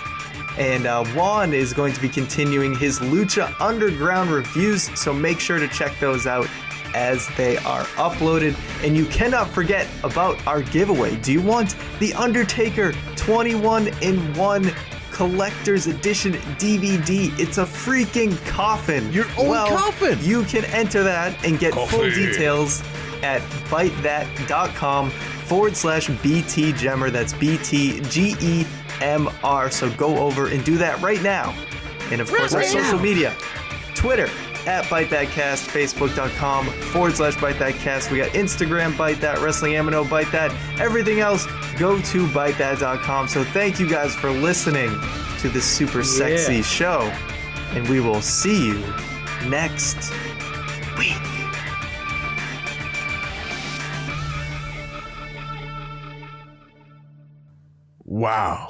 And Juan is going to be continuing his Lucha Underground reviews, so make sure to check those out as they are uploaded. And you cannot forget about our giveaway. Do you want the Undertaker 21-in-1 Collector's Edition DVD? It's a freaking coffin. Your own coffin. You can enter that and get full details at bytethat.com/BTGemmer. That's BTGEMR. So go over and do that right now. And of course, our social media, Twitter at ByteThatCast, Facebook.com/ByteThatCast. We got Instagram, Byte That, Wrestling Amino, Byte That. Everything else, go to ByteThat.com. So thank you guys for listening to this super sexy show. And we will see you next week. Wow.